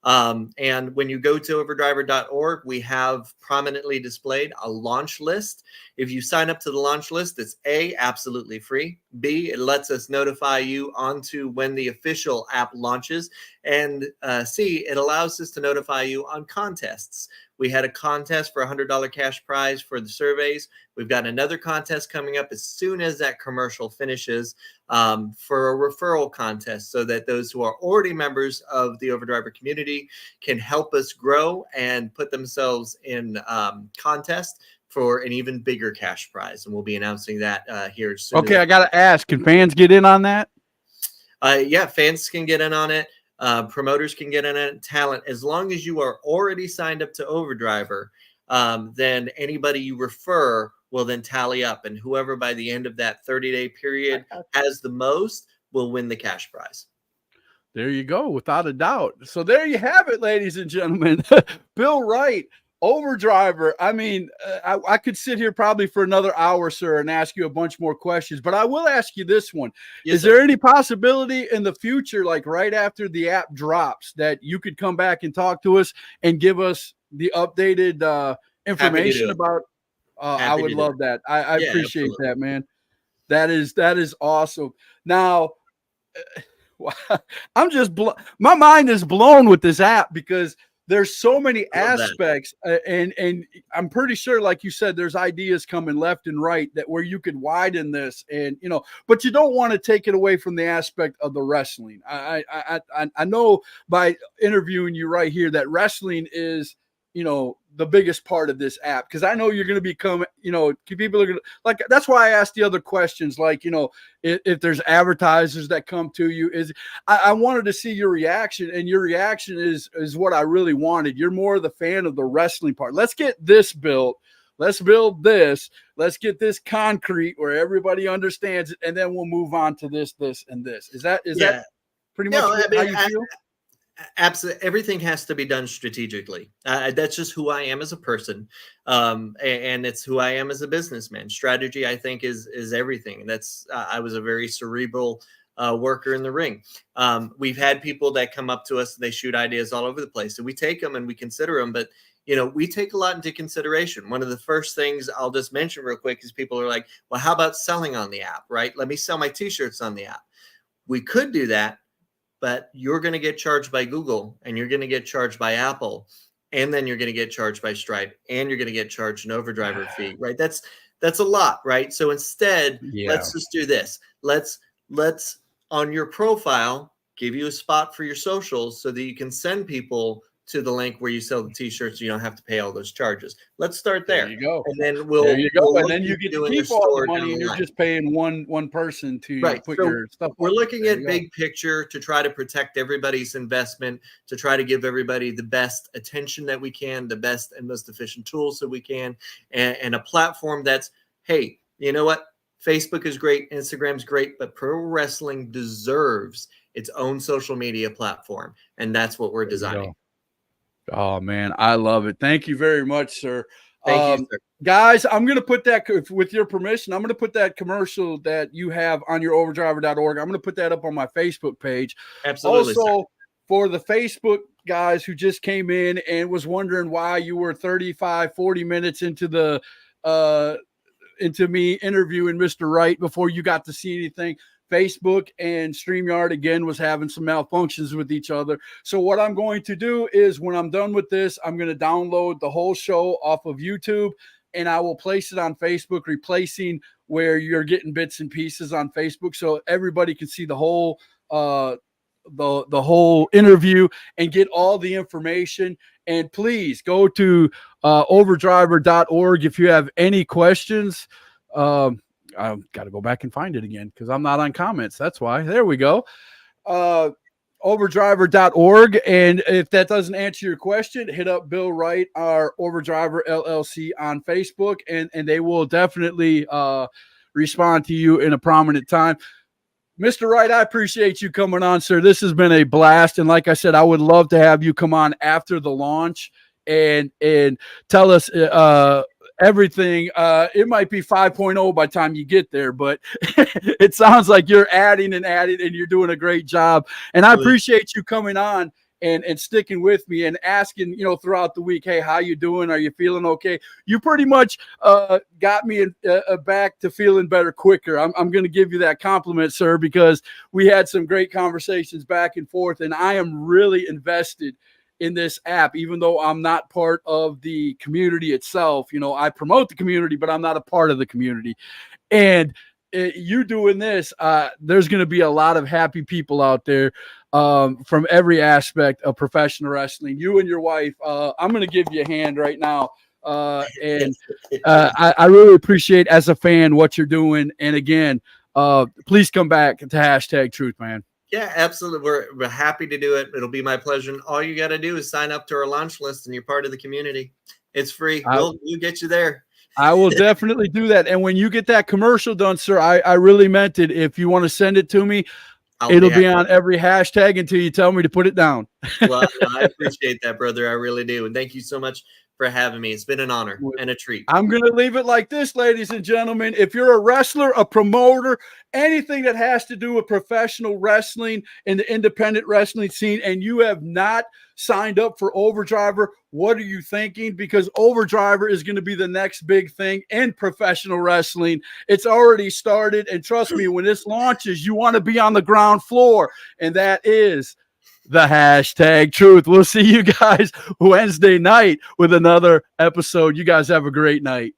And when you go to overdriver.org, we have prominently displayed a launch list. If you sign up to the launch list, it's A, absolutely free. B, it lets us notify you onto when the official app launches. And C, it allows us to notify you on contests. We had a contest for a $100 cash prize for the surveys. We've got another contest coming up as soon as that commercial finishes for a referral contest, so that those who are already members of the Overdriver community can help us grow and put themselves in contest for an even bigger cash prize. And we'll be announcing that here soon. Okay, I got to ask, can fans get in on that? Yeah, fans can get in on it. Promoters can get in it. Talent, as long as you are already signed up to Overdriver, then anybody you refer will then tally up, and whoever by the end of that 30-day period has the most will win the cash prize. There you go, without a doubt. So there you have it, ladies and gentlemen. Bill Wright, Overdriver. I mean, I could sit here probably for another hour, sir, and ask you a bunch more questions, but I will ask you this one. Yes, Is there any possibility in the future, like right after the app drops, that you could come back and talk to us and give us the updated information about? I would love that. I appreciate that, man. That is awesome. Now, I'm just my mind is blown with this app because there's so many aspects, and I'm pretty sure, like you said, there's ideas coming left and right that where you could widen this, and but you don't want to take it away from the aspect of the wrestling. I know by interviewing you right here that wrestling is the biggest part of this app, because I know you're going to become, people are going to, like, that's why I asked the other questions, like, if there's advertisers that come to you. I wanted to see your reaction, and your reaction is what I really wanted. You're more the fan of the wrestling part. Let's get this built. Let's build this. Let's get this concrete where everybody understands it, and then we'll move on to this, and this. Is that pretty much how you feel? Absolutely. Everything has to be done strategically. That's just who I am as a person. And it's who I am as a businessman. Strategy, I think, is everything. And that's, I was a very cerebral worker in the ring. We've had people that come up to us and they shoot ideas all over the place, and we take them and we consider them, but we take a lot into consideration. One of the first things I'll just mention real quick is people are like, well, how about selling on the app, right? Let me sell my t-shirts on the app. We could do that, but you're going to get charged by Google, and you're going to get charged by Apple, and then you're going to get charged by Stripe, and you're going to get charged an Overdriver fee, right? That's a lot, right? So instead, let's just do this. Let's on your profile give you a spot for your socials so that you can send people to the link where you sell the t-shirts. You don't have to pay all those charges. Let's start there. There you go. And then and then you get to keep all the money, and you're just paying one person to put your stuff. We're looking at big picture to try to protect everybody's investment, to try to give everybody the best attention that we can, the best and most efficient tools that we can, and a platform that's, hey, you know what? Facebook is great, Instagram's great, but pro wrestling deserves its own social media platform, and that's what we're designing. Oh, man, I love it. Thank you very much, sir. Thank you, sir. Guys, I'm going to put that, with your permission, I'm going to put that commercial that you have on your overdriver.org. I'm going to put that up on my Facebook page. Absolutely. Also, for the Facebook guys who just came in and was wondering why you were 40 minutes into the into me interviewing Mr. Wright before you got to see anything, Facebook and StreamYard again was having some malfunctions with each other. So what I'm going to do is, when I'm done with this, I'm going to download the whole show off of YouTube, and I will place it on Facebook, replacing where you're getting bits and pieces on Facebook, so everybody can see the whole the whole interview and get all the information. And please go to overdriver.org if you have any questions. I've got to go back and find it again because I'm not on comments. That's why. There we go. Overdriver.org. And if that doesn't answer your question, hit up Bill Wright, our Overdriver LLC on Facebook, and they will definitely respond to you in a prominent time. Mr. Wright, I appreciate you coming on, sir. This has been a blast. And like I said, I would love to have you come on after the launch and tell us everything. It might be 5.0 by the time you get there, but it sounds like you're adding and you're doing a great job. And I appreciate you coming on and sticking with me and asking, throughout the week, hey, how you doing? Are you feeling okay? You pretty much got me back to feeling better quicker. I'm going to give you that compliment, sir, because we had some great conversations back and forth, and I am really invested in this app, even though I'm not part of the community itself. I promote the community, but I'm not a part of the community. And you doing this, there's going to be a lot of happy people out there from every aspect of professional wrestling. You and your wife, I'm going to give you a hand right now. I really appreciate, as a fan, what you're doing. And again, please come back to Hashtag Truth, man. Yeah, absolutely. We're happy to do it. It'll be my pleasure. And all you got to do is sign up to our launch list, and you're part of the community. It's free. We'll get you there. I will definitely do that. And when you get that commercial done, sir, I really meant it. If you want to send it to me, it'll be on every hashtag until you tell me to put it down. Well, I appreciate that, brother. I really do. And thank you so much for having me. It's been an honor and a treat. I'm going to leave it like this, ladies and gentlemen. If you're a wrestler, a promoter, anything that has to do with professional wrestling in the independent wrestling scene, and you have not signed up for Overdriver, what are you thinking? Because Overdriver is going to be the next big thing in professional wrestling. It's already started. And trust me, when this launches, you want to be on the ground floor. And that is the Hashtag Truth. We'll see you guys Wednesday night with another episode. You guys have a great night.